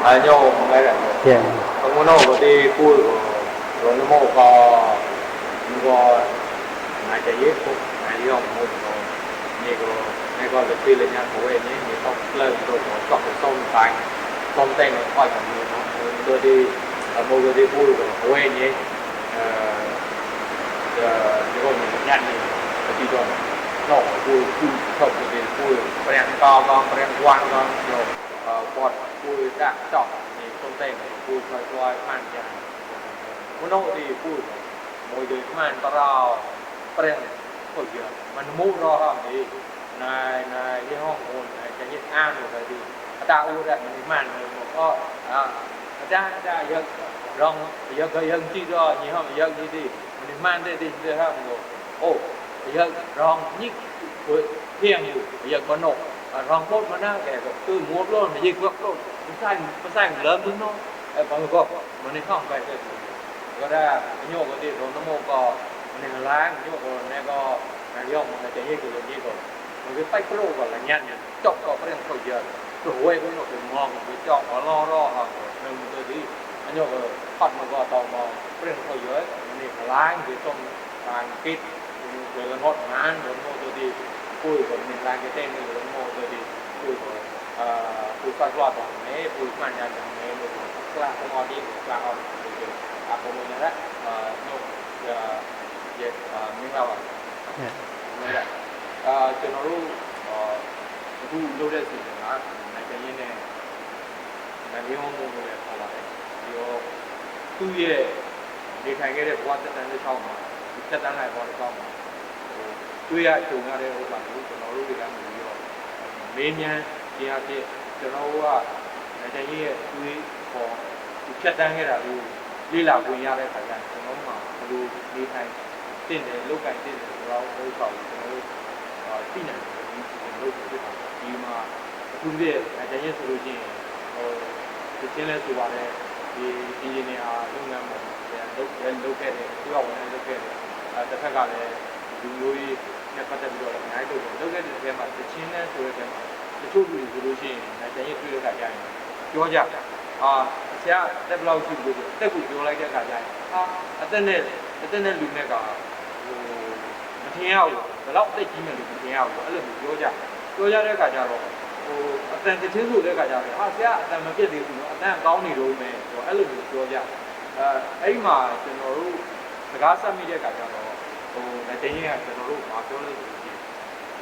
nhau ngay là không có đâu có đi cùi rồi nó mô có ngày chạy giết cũng ngày đi ông một này còn được phi lên nhà của em ấy thì không lên rồi chọn cái sông thành sông tên này coi thành người đi một người đi cùi của em ấy nếu còn mình nhận thì chỉ cho nó cùi không thì cùi bèn to con bèn quang con nhiều bọt cùi đã chọn thì sông tên cùi xoay man nhà muốn đâu thì cùi mỗi người man to rau bèn thôi giờ mình mua ra hả thì này cáiห้องคนจะยึดอ้างหมดเลยดิตาอูได้มันมันมันก็จะเยอะรองเยอะก็เยอะที่ก็ยี่ห้อเยอะที่ดิมันมันได้ดิเลยครับมันโอ้เยอะรองยิ่งเพียงอยู่เยอะก็หนกรองพูดมาหน้าแกก็คือม้วนล้นยิ่งกว่าล้นมันสร้างเริ่มมึงเนาะไอ้บางก็มันในห้องไปก็ได้โยกก็ดิโดนน้ำโมก็มันในล้างโยกก็เนี่ยก็นายกมันจะยิ่งกว่ายิ่งกว่ามันก็ไปโปรก่อนละยันจบก็เรื่องเขาเยอะตัวเว้ยก็หนกถึงมองไปเจาะก็ล่อครับหนึ่งตัวที่อันนี้ก็พัดมันก็ต่อมองเรื่องเขาเยอะนี่ล้างที่ต้มทางกิดเดินงดงานเดินโมตัวที่คุยกับมีล้างที่เต้นเดินโมตัวที่คุยกับคุยฟังรอดตรงนี้คุยมันยันตรงนี้เลยกลางงอดีกลางออกเลยอาผมเนี่ยแหละโยกเย็ดมิ้งเราอ่ะนี่แหละကျွန်တော်တို့အခုလုပ်တဲ့စီစဉ်ကနိုင်ငံရင်းနဲ့နိုင်ငံရေးမှုတွေပေါ်လာတယ်။ဒီတော့သူ့ရဲ့နေထိုင်ခဲ့တဲ့ဘဝတက်တန်းတစ်ချောင်းမှာတက်တန်းလိုက်ပေါ်တစ်ချောင်းမှာတွေ့ရကြုံရတဲ့ဥပမာကိုကျွန်တော်တို့တွေကမြင်ပြီးတော့မေးမြန်းခြင်းအဖြစ်ကျွန်တော်တို့ကနိုင်ငံရေးရဲ့တွေးပေါ်ဖြတ်တန်းခဲ့တာကိုလေ့လာခွင့်ရတဲ့ခါကျရင်ကျွန်တော်တို့ကဘယ်လိုနေထိုင်တင့်တယ်လုပ်ကိုင်တင့်တယ်ဆိုတော့ဘုရားဆောင်ကျွန်တော်တို့သိနိုင်တယ်ဒီလုပ်ဖြစ်တာဒီမှာအခုပြည့်နိုင်ငံရေးဆိုလို့ရှိရင်ဒီချင်းလဲဆိုပါတယ်ဒီအင်ဂျင်နီယာလုပ်ငန်းပေါ့လုပ်ခဲ့တယ်သူကဝန်ထမ်းလုပ်ခဲ့တယ်တစ်ခါကလည်းလူမျိုးရေးနဲ့ပတ်သက်ပြီးတော့အများကြီးလုပ်ခဲ့တဲ့အထဲမှာတချင်းလဲဆိုတဲ့အထဲမှာတချို့လူတွေဆိုလို့ရှိရင်နိုင်ငံရေးတွေ့တဲ့အခါကျရင်ပြောကြဆရာတက်ဘယ်လောက်ရှိလို့တက်ကိုပြောလိုက်တဲ့အခါကျရင်အသက်နဲ့လူနဲ့ကမထင်ရဘူးဘယ်တော့သိကြီးမယ်လို့မထင်ရဘူးအဲ့လိုမျိုးပြောကြတဲ့အခါကျတော့အတန်တချင်းဆိုတဲ့အခါကျတော့ဆရာအတန်မပြတ်သေးဘူးနော်အတန်ကောင်းနေတော့မယ်ဆိုတော့အဲ့လိုမျိုးပြောကြအဲ့မှာကျွန်တော်တို့စကားဆက်မိတဲ့အခါကျတော့လက်တင်ရင်ကကျွန်တော်တို့မပြောလို့ဆိုရင်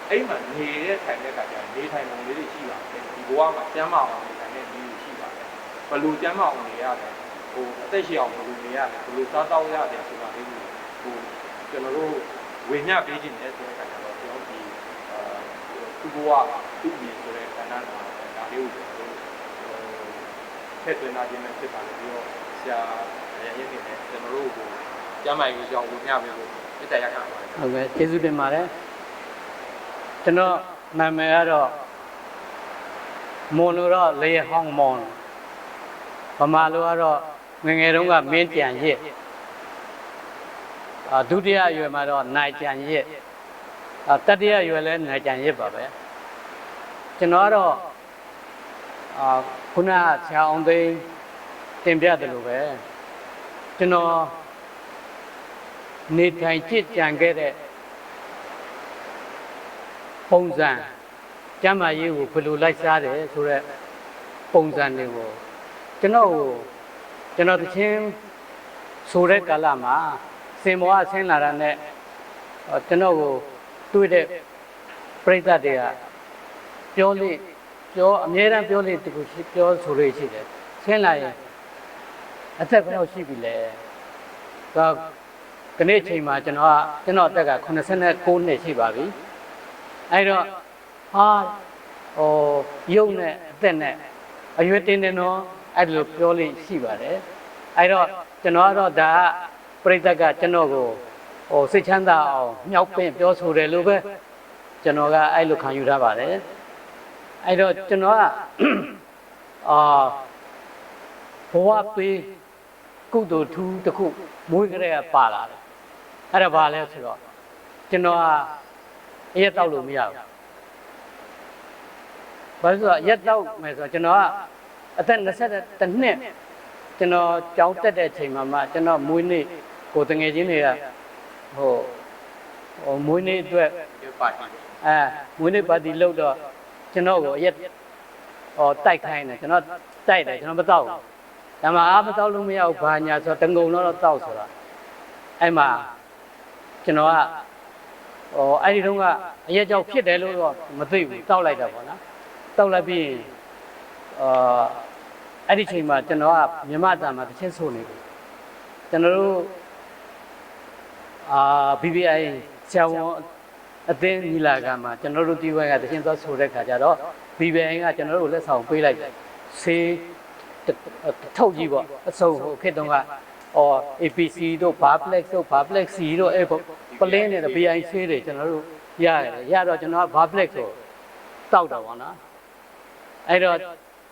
အဲ့မှာနေတဲ့ထိုင်တဲ့အခါကျရင်နေထိုင်ပုံလေးတွေရှိပါတယ်ဒီဘဝမှာကျမ်းမာအောင်နေထိုင်တဲ့နည်းတွေရှိပါတယ်ဘယ်လိုကျမ်းမာအောင်နေရလဲအသက်ရှင်အောင်ဘယ်လိုနေရလဲဘယ်လိုစားတောက်ရတယ်ဆိုတာလေးကိုကျွန်တော်တို့ဝေမျှပေးခြင်းနဲ့ဆိုတဲ့အခါကျတော့ကျွန်တော်ဒီသူ့ဘဝသူ့ပြည်ဆိုတဲ့ကဏ္ဍမှာဒါလေးကိုကျွန်တော်တို့ထည့်သွင်းလာခြင်းနဲ့ဖြစ်ပါတယ်ပြီးတော့ဆရာရရင်နေတယ်ကျွန်တော်တို့ကိုကျမ်းမာရေးကြောင့်ဝေမျှပေးဖို့ပြတ်ရရပါတယ်ဟုတ်ကဲ့ကျေးဇူးတင်ပါတယ်ကျွန်တော်နာမည်ကတော့မွန်လို့တော့လေဟောင်းမွန်ဗမာလိုကတော့ငငယ်တုန်းကမင်းကြံရစ်ဒုတိယအရွယ်မှာတော့နိုင်ကြံရစ်တတိယအရွယ်လည်းနိုင်ကြံရစ်ပါပဲကျွန်တော်ကတော့ခုနဆရာအောင်သိန်းတင်ပြတယ်လို့ပဲကျွန်တော်နေထိုင်ကြည်ကြံခဲ့တဲ့ပုံစံကျမ်းမာရေးကိုဘယ်လိုလိုက်စားတယ်ဆိုတော့ပုံစံတွေကိုကျွန်တော်တချင်းဆိုတဲ့ကာလမှာစင်မောဆင်းလာတာနဲ့ကျွန်တော်ကိုတွေ့တဲ့ပရိသတ်တွေကပြောအမြဲတမ်းပြောလို့တခုပြောဆိုလို့ရှိတယ်ဆင်းလာရင်အသက်ဘယ်လောက်ရှိပြီလဲကနေ့ချိန်မှာကျွန်တော်အသက်က89နှစ်ရှိပါပြီအဲ့တော့ရုပ်နဲ့အသက်နဲ့အရွယ်တင်းတင်းတော့အဲ့လိုပြောလို့ရှိပါတယ်အဲ့တော့ကျွန်တော်ကတော့ဒါပရိသတ်ကကျွန်တော်ကိုစိတ်ချမ်းသာအောင်မြောက်ပင့်ပြောဆိုတယ်လို့ပဲကျွန်တော်ကအဲ့လိုခံယူထားပါတယ်အဲ့တော့ကျွန်တော်ကဘဝပေးကုသိုလ်ထူးတစ်ခုမွေးကြတဲ့ပါလာတယ်အဲ့ဒါဘာလဲဆိုတော့ကျွန်တော်ကအရက်တောက်လို့မရဘူးဘာလို့ဆိုတော့ရက်တောက်မယ်ဆိုတော့ကျွန်တော်က အသက်21နှစ်ကျွန်တော်ကြောင်းတက်တဲ့အချိန်မှာမှကျွန်တော်မွေးနေ့ကိုတငယ်ချင်းတွေကဟိုမွေးနေ့အတွက် ဒီပါတီ မွေးနေ့ပါတီလုပ်တော့ကျွန်တော်ကိုအရက်တိုက်ခိုင်းတယ်ကျွန်တော်တိုက်တယ်ကျွန်တော်မတော့ဘူးဒါမှမတော့လို့မရဘူးဘာညာဆိုတငုံတော့တောက်ဆိုတာအဲ့မှာကျွန်တော်ကအဲ့ဒီတုန်းကအရက်ကြောက်ဖြစ်တယ်လို့တော့မသိဘူးတောက်လိုက်တာပေါ့နော်တောက်လိုက်ပြီးအဲ့ဒီချိန်မှာကျွန်တော်ကမြမတာမှာတစ်ချက်ဆိုနေပြီကျွန်တော်တို့BBI ဆရာဝန်အသင်းညီလာခံမှာကျွန်တော်တို့ဒီဘက်ကတစ်ချက်သွားဆိုတဲ့ခါကျတော့ BBI ကကျွန်တော်တို့လက်ဆောင်ပေးလိုက်တယ်ဆေးထုတ်ကြီးပေါ့အစုံဟိုခေတ်တုန်းကAPC တို့ Barplex တို့ Barplex C တို့အဲ့ပလင်းနဲ့ BI ဆေးတွေကျွန်တော်တို့ရတယ်ရတော့ကျွန်တော်က Barplex ကိုတောက်တာပေါ့နော်အဲ့တော့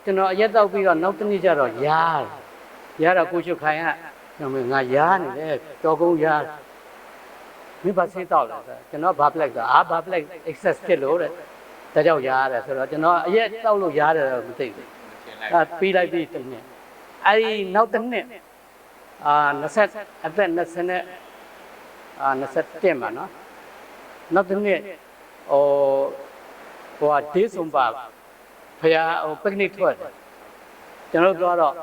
ကျွန်တော်အရက်တောက်ပြီးတော့နောက်တစ်နေ့ကျတော့ရတော့ကိုချုပ်ခိုင်ကငါရားနေတယ်ကြောကုန်းရားမင်းဘာဆေးတောက်လဲဆိုကျွန်တော် Barplex ဆိုBarplex excess ဖြစ်လို့တဲ့ဒါကြောင့်ရားရတယ်ဆိုတော့ကျွန်တော်အရက်တောက်လို့ရားတယ်တော့မသိဘူးပြီးလိုက်ပြီးတစ်နှစ်အဲ့ဒီနောက်တစ်နှစ်20အသက်20နဲ့21မှာနော်နောက်တစ်နှစ်ဟိုဒေးဆုံးပါဖရာပက်နစ်ထွက်တယ်ကျွန်တော်တို့တော့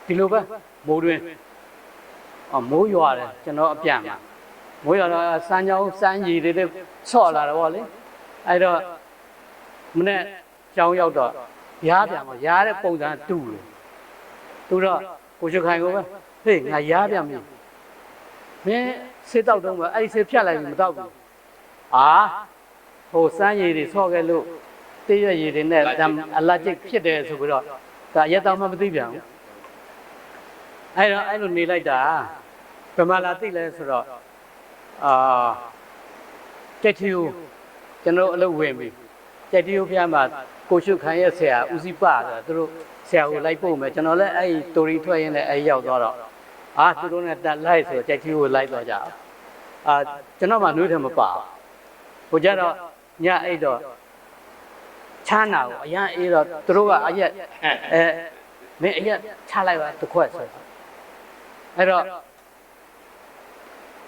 ဒီလိုပဲမိုးတွင်မိုးရွာတယ်ကျွန်တော်အပြန်မှာမိုးရွာတော့စမ်းချောင်းစမ်းရည်တွေဆော့လာတယ်ဗောလေအဲ့တော့မနေ့ကျောင်းရောက်တော့ရားပြန်ပါရားတဲ့ပုံစံတူတယ်တူတော့ကိုချခိုင်ကိုပဲဟေးငါရားပြန်ပြီမင်းဆေးတောက်တော့မှအဲ့ဒီဆေးဖြတ်လိုက်ပြီမတောက်ဘူးဟိုစမ်းရည်တွေဆော့ခဲ့လို့တည့်ရရည်တွေနဲ့အလတ်ကျိတ်ဖြစ်တယ်ဆိုပြီးတော့ဒါရက်တောင်မှမသိပြန်ဘူးအဲ့တော့အဲ့လိုနေလိုက်တာဘယ်မှာလာသိလဲဆိုတော့ကြက်တီကိုကျွန်တော်အလုပ်ဝင်ပြီကြက်တီကိုဖျားမှာကိုရှုခိုင်ရဲ့ဆရာဦးစီးပါဆိုတော့သူတို့ဆရာကိုလိုက်ပို့မယ်ကျွန်တော်လည်းအဲ့ဒီတိုရီထွက်ရင်းနဲ့အဲ့ရောက်သွားတော့သူတို့နဲ့တက်လိုက်ဆိုကြက်တီကိုလိုက်သွားကြကျွန်တော်မှနှွေးတယ်မပါဟိုကြတော့ညအဲ့တော့ချမ်းနာကိုအရန်အေးတော့သူတို့ကအရက်မင်းအရက်ချလိုက်ပါတစ်ခွက်ဆိုအဲ့တော့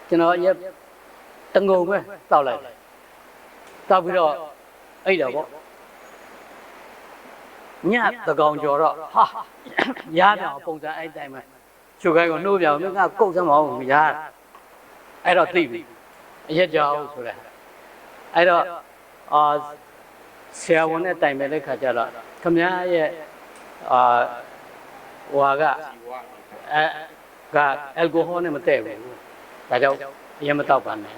ကျွန်တော်အရက်တငုံပဲတောက်လိုက်တယ်တောက်ပြီးတော့အဲ့တော့ပေါ့ညတကောင်ကျော်တော့ရားပြောင်ပုံစံအဲ့တိုင်းပဲချုပ်ခိုင်းကိုနှိုးပြောင်မင်းကကုတ်စမ်းမအောင်ရားအဲ့တော့သိပြီအရက်ကြောင်ဆိုတဲ့အဲ့တော့ဆရာဝန်နဲ့တိုင်မဲ့တဲ့ခါကျတော့ခမည်းရဲ့ဟွာကအယ်ကိုဟောနဲ့မတည့်ဘူးဒါကြောင့်အရင်မတောက်ပါနဲ့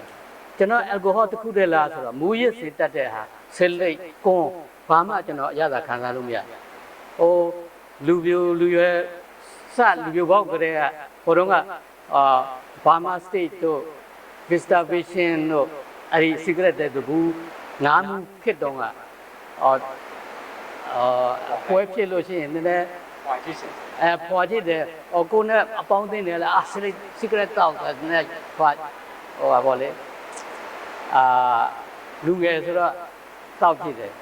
ကျွန်တော်အယ်ကိုဟောတစ်ခုတည်းလားဆိုတော့မူရစ်စေတတ်တဲ့ဟာဆစ်လိတ်ကွန်းဘာမှကျွန်တော်အရသာခံစားလို့မရဟိုလူပြိုလူရွယ်လူပြိုပေါက်ကလေးကဟိုတုန်းကဘာမာစတေ့တို့ Vista Vision တို့အဲ့ဒီ secret တဲ့ဘူးငါးမှုဖြစ်တော့ကပွဲဖြစ်လို့ရှိရင်နည်းနည်းဖွာကြည့်တယ်ကိုနဲ့အပေါင်းအသင်းတွေလည်းsecret တောက်တယ်နည်းဖွာဟိုပါဗောလေလူငယ်ဆိုတော့တောက်ကြည့်တယ်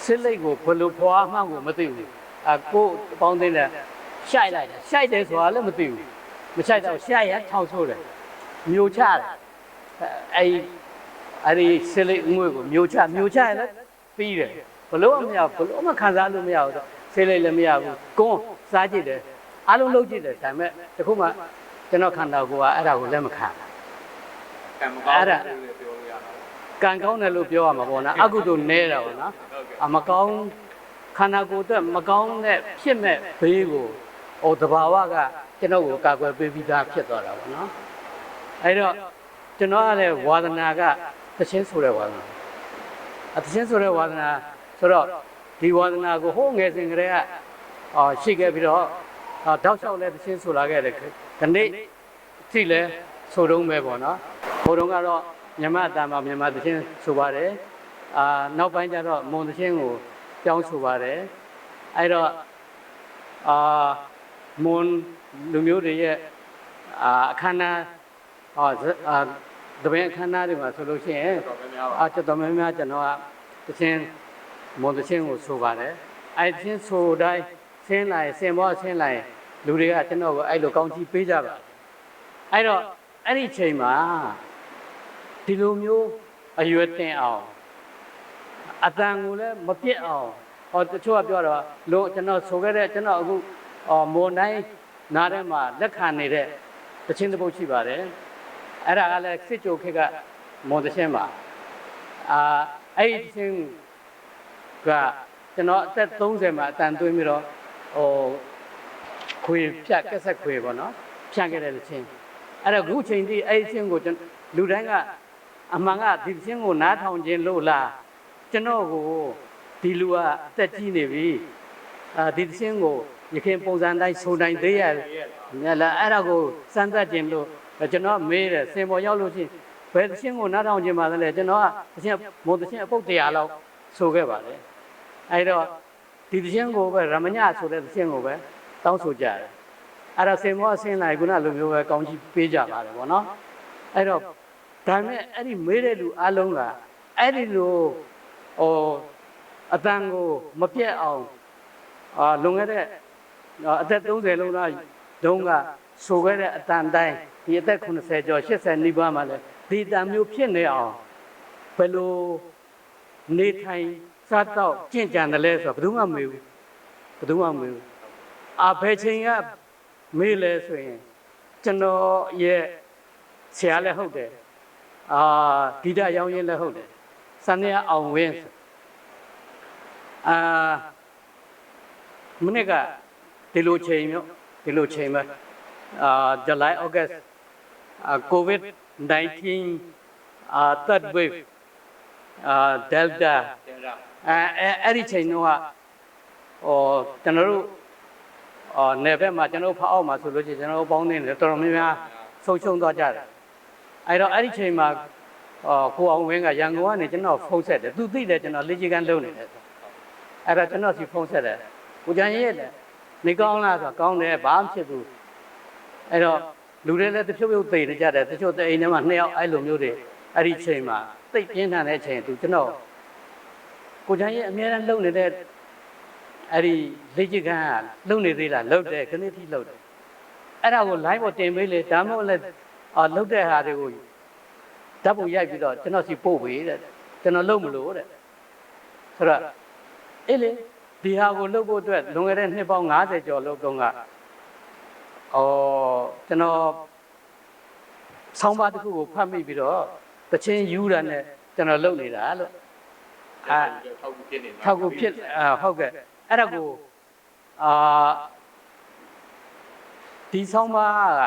စစ်လိတ်ကိုဘယ်လိုဖွာမှန်းကိုမသိဘူးကိုအပေါင်းအသင်းလည်းရှိုက်လိုက်တယ်ရှိုက်တယ်ဆိုတာလည်းမသိဘူးမရှိုက်တော့ရှိုက်ရထောင်ဆိုးတယ်မျိုးချတယ်အဲ့ဒီစစ်လိတ်ငွေကိုမျိုးချရင်လည်းပြီးတယ်ဘလို့မရဘလို့မခံစားလို့မရဘူးတော့ဆေးလိုက်လည်းမရဘူးကွန်းစားကြည့်တယ်အားလုံးလုပ်ကြည့်တယ်ဒါပေမဲ့တခုမှကျွန်တော်ခန္ဓာကိုယ်ကအဲ့ဒါကိုလက်မခံကံမကောင်းတယ်လို့ပြောလို့ရတာကံကောင်းတယ်လို့ပြောရမှာပေါ့နော်အကုသိုလ်နဲတာပေါ့နော်မကောင်းခန္ဓာကိုယ်အတွက်မကောင်းတဲ့ဖြစ်မဲ့ဘေးကိုတဘာဝကကျွန်တော်ကိုကာကွယ်ပေးပြီးသားဖြစ်သွားတာပေါ့နော်အဲ့တော့ကျွန်တော်ကလည်းဝါဒနာကသချင်းဆိုတဲ့ဝါဒနာသချင်းဆိုတဲ့ဝါဒနာဆိုတော့ဒီဝါဒနာကိုဟိုးငယ်စဉ်ကတည်းကရှိခဲ့ပြီးတော့တောက်လျှောက်လဲသချင်းဆိုလာခဲ့တယ်ဒီနေ့ထိလဲဆိုတော့ပဲပေါ့နော်ဟိုတုန်းကတော့မြန်မာအတန်မှာမြန်မာသချင်းဆိုပါတယ်နောက်ပိုင်းကျတော့မွန်သချင်းကိုပြောင်းဆိုပါတယ်အဲ့တော့မွန်လူမျိုးတွေရဲ့အခမ်းအနားတပည့်အခမ်းအနားတွေမှာဆိုလို့ရှိရင်တော်တော်များများကျွန်တော်ကသချင်းမွန်သချင်းကိုဆိုပါတယ်အဲ့သချင်းဆိုတိုင်း ဆင်းလိုက်ဆင်ပေါ်ဆင်းလိုက်လူတွေကကျွန်တော်ကိုအဲ့လိုကောင်းချီးပေးကြပါအဲ့တော့အဲ့ဒီချိန်မှာဒီလိုမျိုးအရွယ်တင်အောင်အတန်ကိုလည်းမပြစ်အောင်ဟောတချို့ကပြောတော့လို့ကျွန်တော်ဆိုခဲ့တဲ့ကျွန်တော်အခုမွန်တိုင်းနားထဲမှာလက်ခံနေတဲ့တခြင်းတစ်ပုတ်ရှိပါတယ်အဲ့ဒါကလည်းစစ်ကြိုခေတ်ကမွန်တခြင်းပါအဲ့ဒီတခြင်းကကျွန်တော်အသက်30မှာအတန်သွင်းပြီးတော့ခွေဖြတ်ကက်ဆက်ခွေပေါ့နော်ဖြတ်ခဲ့တဲ့တခြင်းအဲ့တော့ခုချိန်ထိအဲ့ဒီတခြင်းကိုလူတိုင်းကအမှန်ကဒီတခြင်းကိုနားထောင်ခြင်းလို့လားကျွန်တော်ကိုဒီလူကအသက်ကြီးနေပြီဒီတခြင်းကိုရခင်ပုံစံတိုင်းဆိုတိုင်းသေးရမြတ်လားအဲ့ဒါကိုစမ်းသပ်ခြင်းလို့ကျွန်တော်မေးတယ်စင်ပေါ်ရောက်လို့ရှိရင်ဘယ်တခြင်းကိုနားထောင်ခြင်းပါလဲကျွန်တော်ကတခြင်းမုံတခြင်းအပုတ်100လောက်ဆိုခဲ့ပါတယ်အဲ့တော့ဒီတခြင်းကိုပဲရမညဆိုတဲ့တခြင်းကိုပဲတောင်းဆိုကြတယ်အဲ့တော့စင်ပေါ်အဆင်းလိုက်ခုနလိုမျိုးပဲကောင်းချီးပေးကြပါတယ်ဗောနော်အဲ့တော့ဒါမဲ့အဲ့ဒီမေးတဲ့လူအလုံးကအဲ့ဒီလိုအတန်ကိုမပြတ်အောင်လွန်ခဲ့တဲ့အသက်30လုံးသားတုန်းကဆိုခဲ့တဲ့အတန်တိုင်းဒီအသက်80ကျော်80နီးပါးမှလည်းဒီတန်မျိုးဖြစ်နေအောင်ဘယ်လိုနေထိုင်စားတော့ကြင့်ကြံတယ်လဲဆိုတော့ဘယ်သူမှမေးဘူးဘယ်သူမှမေးဘူးဘယ်ချိန်ကမေးလဲဆိုရင်ကျွန်တော်ရဲ့ဆရာလည်းဟုတ်တယ်ဂီတရောင်းရင်းလည်းဟုတ်တယ်စံနေအောင်ဝင်းမနေ့ကဒီလိုချိန်မျိုးဒီလိုချိန်ပဲJuly August COVID-19 third wave Delta အဲ့ဒီချိန်တော့ကျွန်တော်တို့နယ်ဘက်မှာကျွန်တော်ဖောက်အောင်မှာဆိုလို့ရှိရင်ကျွန်တော်ပေါင်းနေတယ်တော်တော်များများဆုံးရှုံးသွားကြတယ်အဲ့တော့အဲ့ဒီချိန်မှာကိုအောင်ဝင်းကရန်ကုန်ကနေကျွန်တော်ဖုန်းဆက်တယ်သူသိတယ်ကျွန်တော်လေ့ကျင့်ခန်းလုပ်နေတယ်အဲ့တော့ကျွန်တော်စီဖုန်းဆက်တယ်ကိုကျန်ရဲ့နေကောင်းလားဆိုတော့ကောင်းတယ်ဘာမှဖြစ်ဘူးအဲ့တော့လူတွေလည်းတချို့သိနေကြတယ်တချို့အိမ်ထဲမှာ2ယောက်အဲ့လိုမျိုးတွေအဲ့ဒီချိန်မှာသိပြင်းထန်တဲ့ချိန်သူကျွန်တော်ကိုကျန်ရဲ့အများအားလုပ်နေတဲ့အဲ့ဒီလေ့ကျင့်ခန်းကလုပ်နေသေးလားလုပ်တယ်ခဏတိလုပ်တယ်အဲ့ဒါကို live ပေါ်တင်ပေးလေဒါမှမဟုတ်လည်းလုပ်တဲ့ဟာတွေကိုဓာတ်ပုံရိုက်ပြီးတော့ကျွန်တော်စီပို့ပေးတဲ့ကျွန်တော်လုပ်မလို့တဲ့ဆိုတော့အေးလေဒီဟာကိုလုပ်ဖို့အတွက်လွန်ခဲ့တဲ့နှစ်ပေါင်း90ကျော်လောက်တုန်းကကျွန်တော်ဆောင်းပါးတစ်ခုကိုဖတ်မိပြီးတော့တချင်းယူတာနဲ့ကျွန်တော်လုပ်နေတာလို့ထောက်ကူဖြစ်နေတာထောက်ကူဖြစ်ဟုတ်ကဲ့အဲ့ဒါကိုဒီဆောင်းပါးက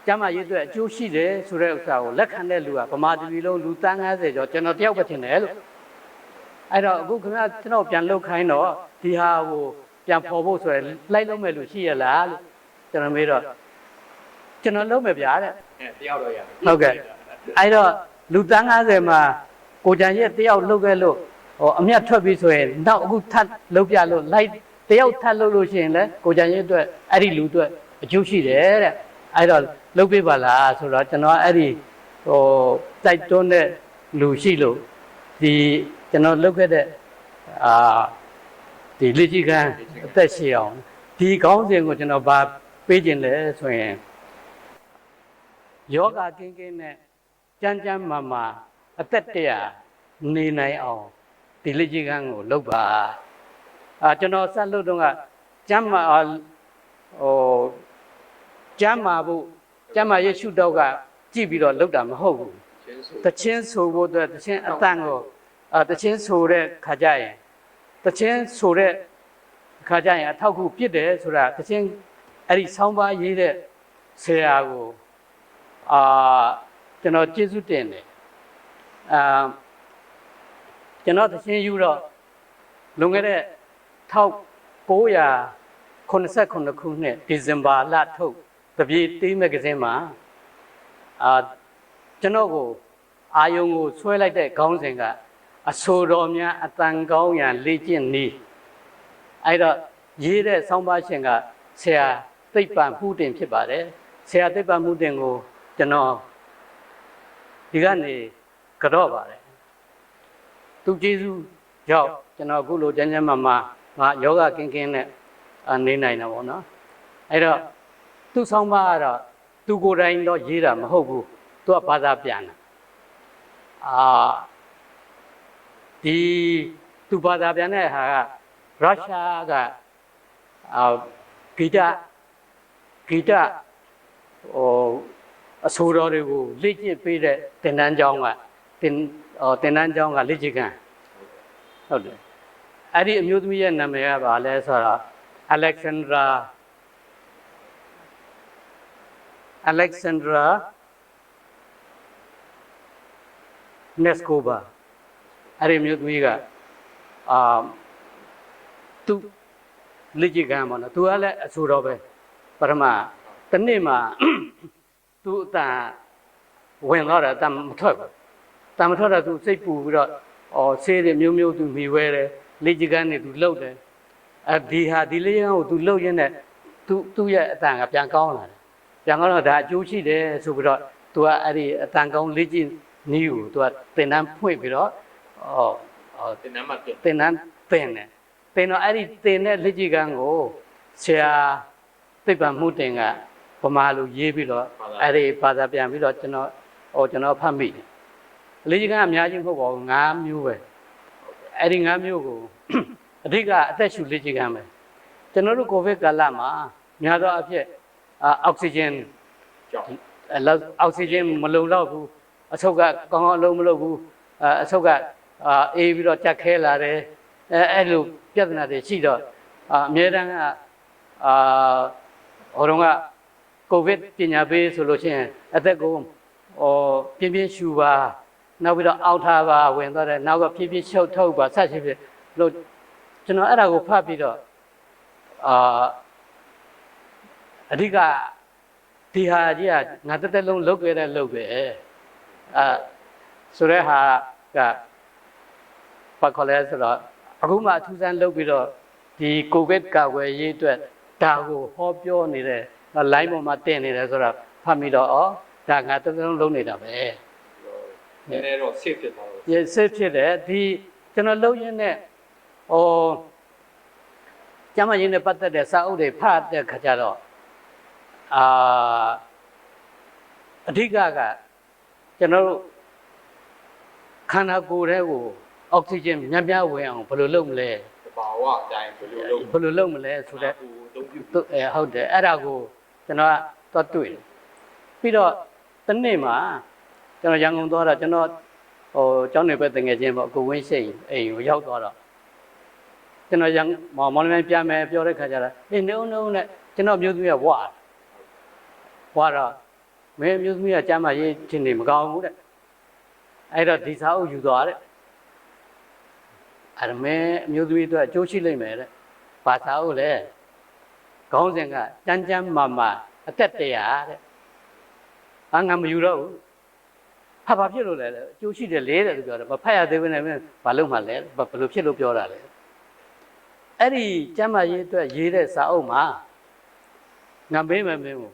ကျမရေးအတွက်အကျိုးရှိတယ်ဆိုတဲ့ဥစ္စာကိုလက်ခံတဲ့လူကဗမာပြည်လုံးလူတန်း90ကျော်ကျွန်တော်တယောက်ပဲထင်တယ်လို့အဲ့တော့အခုခင်ဗျာကျွန်တော်ပြန်လုတ်ခိုင်းတော့ဒီဟာကိုပြန်ဖော်ဖို့ဆိုရယ်လိုက်လုံးမဲ့လူရှိရလားလို့ကျွန်တော်မေးတော့ကျွန်တော်လုံးမယ်ဗျာတဲ့တယောက်တော့ရဟုတ်ကဲ့အဲ့တော့လူတန်း90မှာကိုကြံရဲ့တယောက်လုတ်ခဲ့လို့အမြတ်ထွက်ပြီးဆိုရင်နောက်အခုထပ်လုတ်ပြလို့လိုက်တယောက်ထပ်လုတ်လို့ရှိရင်လည်းကိုကြံရဲ့အတွက်အဲ့ဒီလူအတွက်အကျိုးရှိတယ်တဲ့အဲ့တော့လုတ်ပြပါလားဆိုတော့ကျွန်တော်အဲ့ဒီတိုက်တွန်းတဲ့လူရှိလို့ဒီကျွန်တော်လုတ်ခဲ့တဲ့ဒီလေ့ကျင့်ခန်းအသက်ရှည်အောင်ဒီခေါင်းစဉ်ကိုကျွန်တော်ဗာပေးခြင်းလဲဆိုရင်ယောဂကင်းကင်းနဲ့ကြမ်းကြမ်းမာမာအသက်တရာနေနိုင်အောင်ဒီလေ့ကျင့်ခန်းကိုလုပ်ပါကျွန်တော်ဆက်လို့တော့ကကျမ်းမာကျမ်းမာဖို့ကျမ်းမာရဲ့ရှုတော့ကကြည့်ပြီးတော့လုပ်တာမဟုတ်ဘူးတချင်းဆိုဖို့အတွက်တချင်းအတန်ကိုတချင်းဆိုတဲ့ခါကြရင်တချင်းဆိုတဲ့ခါကြရင်အထောက်ခုပြစ်တယ်ဆိုတာတချင်းအဲ့ဒီဆောင်းပါးရေးတဲ့ဆရာကိုကျွန်တော်ကျေးဇူးတင်တယ်ကျွန်တော်တချင်းယူတော့လွန်ခဲ့တဲ့1989ခုနှစ်ဒီဇင်ဘာလထုတ်တပြေးတေးမဂ္ဂဇင်းမှာကျွန်တော်ကိုအာယုံကိုဆွဲလိုက်တဲ့ခေါင်းစဉ်ကအဆိုတော်များအတန်ကောင်းရန်လေ့ကျင့်နည်းအဲ့တော့ရေးတဲ့ဆောင်းပါးရှင်ကဆရာသိပ္ပံမှုတင်ဖြစ်ပါတယ်ဆရာသိပ္ပံမှုတင်ကိုကျွန်တော်ဒီကနေကြော့ပါတယ်သူကျေးဇူးကြောင့်ကျွန်တော်အခုလိုကျန်းကျန်းမာမာငါယောဂကင်းကင်းနဲ့ နေနိုင်တာပေါ့နော်အဲ့တော့သူ့ဆောင်မကတော့သူကိုယ်တိုင်တော့ရေးတာမဟုတ်ဘူးသူကဘာသာပြန်တာဒီသူဘာသာပြန်တဲ့ဟာကရုရှားကဂီတဟိုအဆိုတော်တွေကိုလေ့ကျင့်ပေးတဲ့သင်တန်းကျောင်းကသင်တန်းကျောင်းကလေ့ကျင့်ခန်းဟုတ်တယ်အဲ့ဒီအမျိုးသမီးရဲ့နာမည်ကဘာလဲဆိုတော့Alexandra Neskova အဲ့ဒီမျိုးသမီးကသူလေ့ကျင့်ခန်းပေါ့နော်သူကလည်းအဆိုတော်ပဲပထမတစ်နေ့မှာသူအတန်ဝင်တော့တယ်အတန်မထွက်ဘူးအတန်မထွက်တော့သူစိတ်ပူပြီးတော့ဆေးတွေမျိုးသူမိဝဲတယ်လေ့ကျင့်ခန်းတွေသူလှုပ်တယ်ဒီလေ့ကျင့်ခန်းကိုသူလှုပ်ရင်းနဲ့သူ့ရဲ့အတန်ကပြန်ကောင်းလာတယ်ပြန်ကောင်းတော့ဒါအကျိုးရှိတယ်ဆိုပြီးတော့သူကအဲ့ဒီအတန်ကောင်းလေ့ကျင့်နည်းကိုသူကသင်တန်းဖွင့်ပြီးတော့သင်တန်းမှာသင်တန်းသင်တယ်သင်တော့အဲ့ဒီသင်တဲ့လေ့ကျင့်ခန်းကိုဆရာသိပ္ပံမှုတင်ကဗမာလိုရေးပြီးတော့အဲ့ဒီဘာသာပြန်ပြီးတော့ကျွန်တော်ဖတ်မိတယ်လေ့ကျင့်ခန်းအများကြီးမဟုတ်ပါဘူး5မျိုးပဲအဲ့ဒီ5မျိုးကိုအဓိကအသက်ရှူလေ့ကျင့်ခန်းပဲကျွန်တော်တို့ကိုဗစ်ကာလမှာများသောအားဖြင့်အောက်ဆီဂျင်မလုံလောက်ဘူးအဆုတ်ကကောင်းအောင်အလုံးမလုပ်ဘူးအဆုတ်ကအေးပြီးတော့တက်ခဲလာတယ်အဲ့လိုပြဿနာတွေရှိတော့အများတန်းကဟိုတုန်းကကိုဗစ်ပညာပေးဆိုလို့ရှိရင်အသက်ကိုပြင်းပြင်းရှူပါနောက်ပြီးတော့အောက်ထားပါဝင်သွားတယ်နောက်ကဖြည်းဖြည်းရှုပ်ထုတ်ပါဆက်ရှိဖြစ်လို့ကျွန်တော်အဲ့ဒါကိုဖတ်ပြီးတော့အဓိကဒီဟာကြီးကငါတက်လုံးလုပ်ခဲ့တဲ့လုပ်ပဲဆိုတဲ့ဟာကဘာခေါ်လဲဆိုတော့အခုမှအထူးဆန်းလုပ်ပြီးတော့ဒီကိုဗစ်ကာကွယ်ရေးအတွက်ဒါကိုဟောပြောနေတယ် line ပေါ်မှာတင်နေတယ်ဆိုတော့ဖတ်ပြီးတော့ဒါငါတက်လုံးလုပ်နေတာပဲနည်းနည်းတော့ safe ဖြစ်သွားတယ် safe ဖြစ်တယ်ဒီကျွန်တော်လုပ်ရင်းနဲ့ကျမရင်းနဲ့ပတ်သက်တဲ့စာအုပ်တွေဖတ်တဲ့ခါကျတော့အဓိကကျွန်တော်တို့ခန္ဓာကိုယ်ထဲကိုအောက်ဆီဂျင်များဝင်အောင်ဘယ်လိုလုပ်မလဲတဘာဝအတိုင်းဘယ်လိုလုပ်မလဲဆိုတော့ဟုတ်တယ်အဲ့ဒါကိုကျွန်တော်ကတော့တွေ့တယ်ပြီးတော့တနေ့မှာကျွန်တော်ရန်ကုန်သွားတော့ကျွန်တော်ကျောင်းနေပဲတငယ်ချင်းပေါ့ကိုဝင်းရှိန်အိမ်ကိုရောက်သွားတော့ကျွန်တော်မောင်နှမပြန်မယ်ပြောတဲ့ခါကျတော့နှုံနဲ့ကျွန်တော်မျိုးသမီးကဝါတော့မင်းမျိုးသမီးကကျမ်းမာရေးချင်းနေမကောင်းဘူးတဲ့အဲ့တော့ဒီစာအုပ်ယူသွားတဲ့အဲ့ဒါမင်းမျိုးသမီးတို့အကျိုးရှိလိမ့်မယ်တဲ့ဘာစာအုပ်လဲခေါင်းစဉ်ကကျမ်းမာအသက်တရားတဲ့ငါမယူတော့ဘူးဘာဖြစ်လို့လဲအကျိုးရှိတယ်လေတဲ့သူပြောတယ်မဖတ်ရသေးဘူးနဲ့မင်းဘာလို့မှလဲဘယ်လိုဖြစ်လို့ပြောတာလဲအဲ့ဒီကျမ်းမာရေးအတွက်ရေးတဲ့စာအုပ်မှာငါမေးမယ်မင်းကို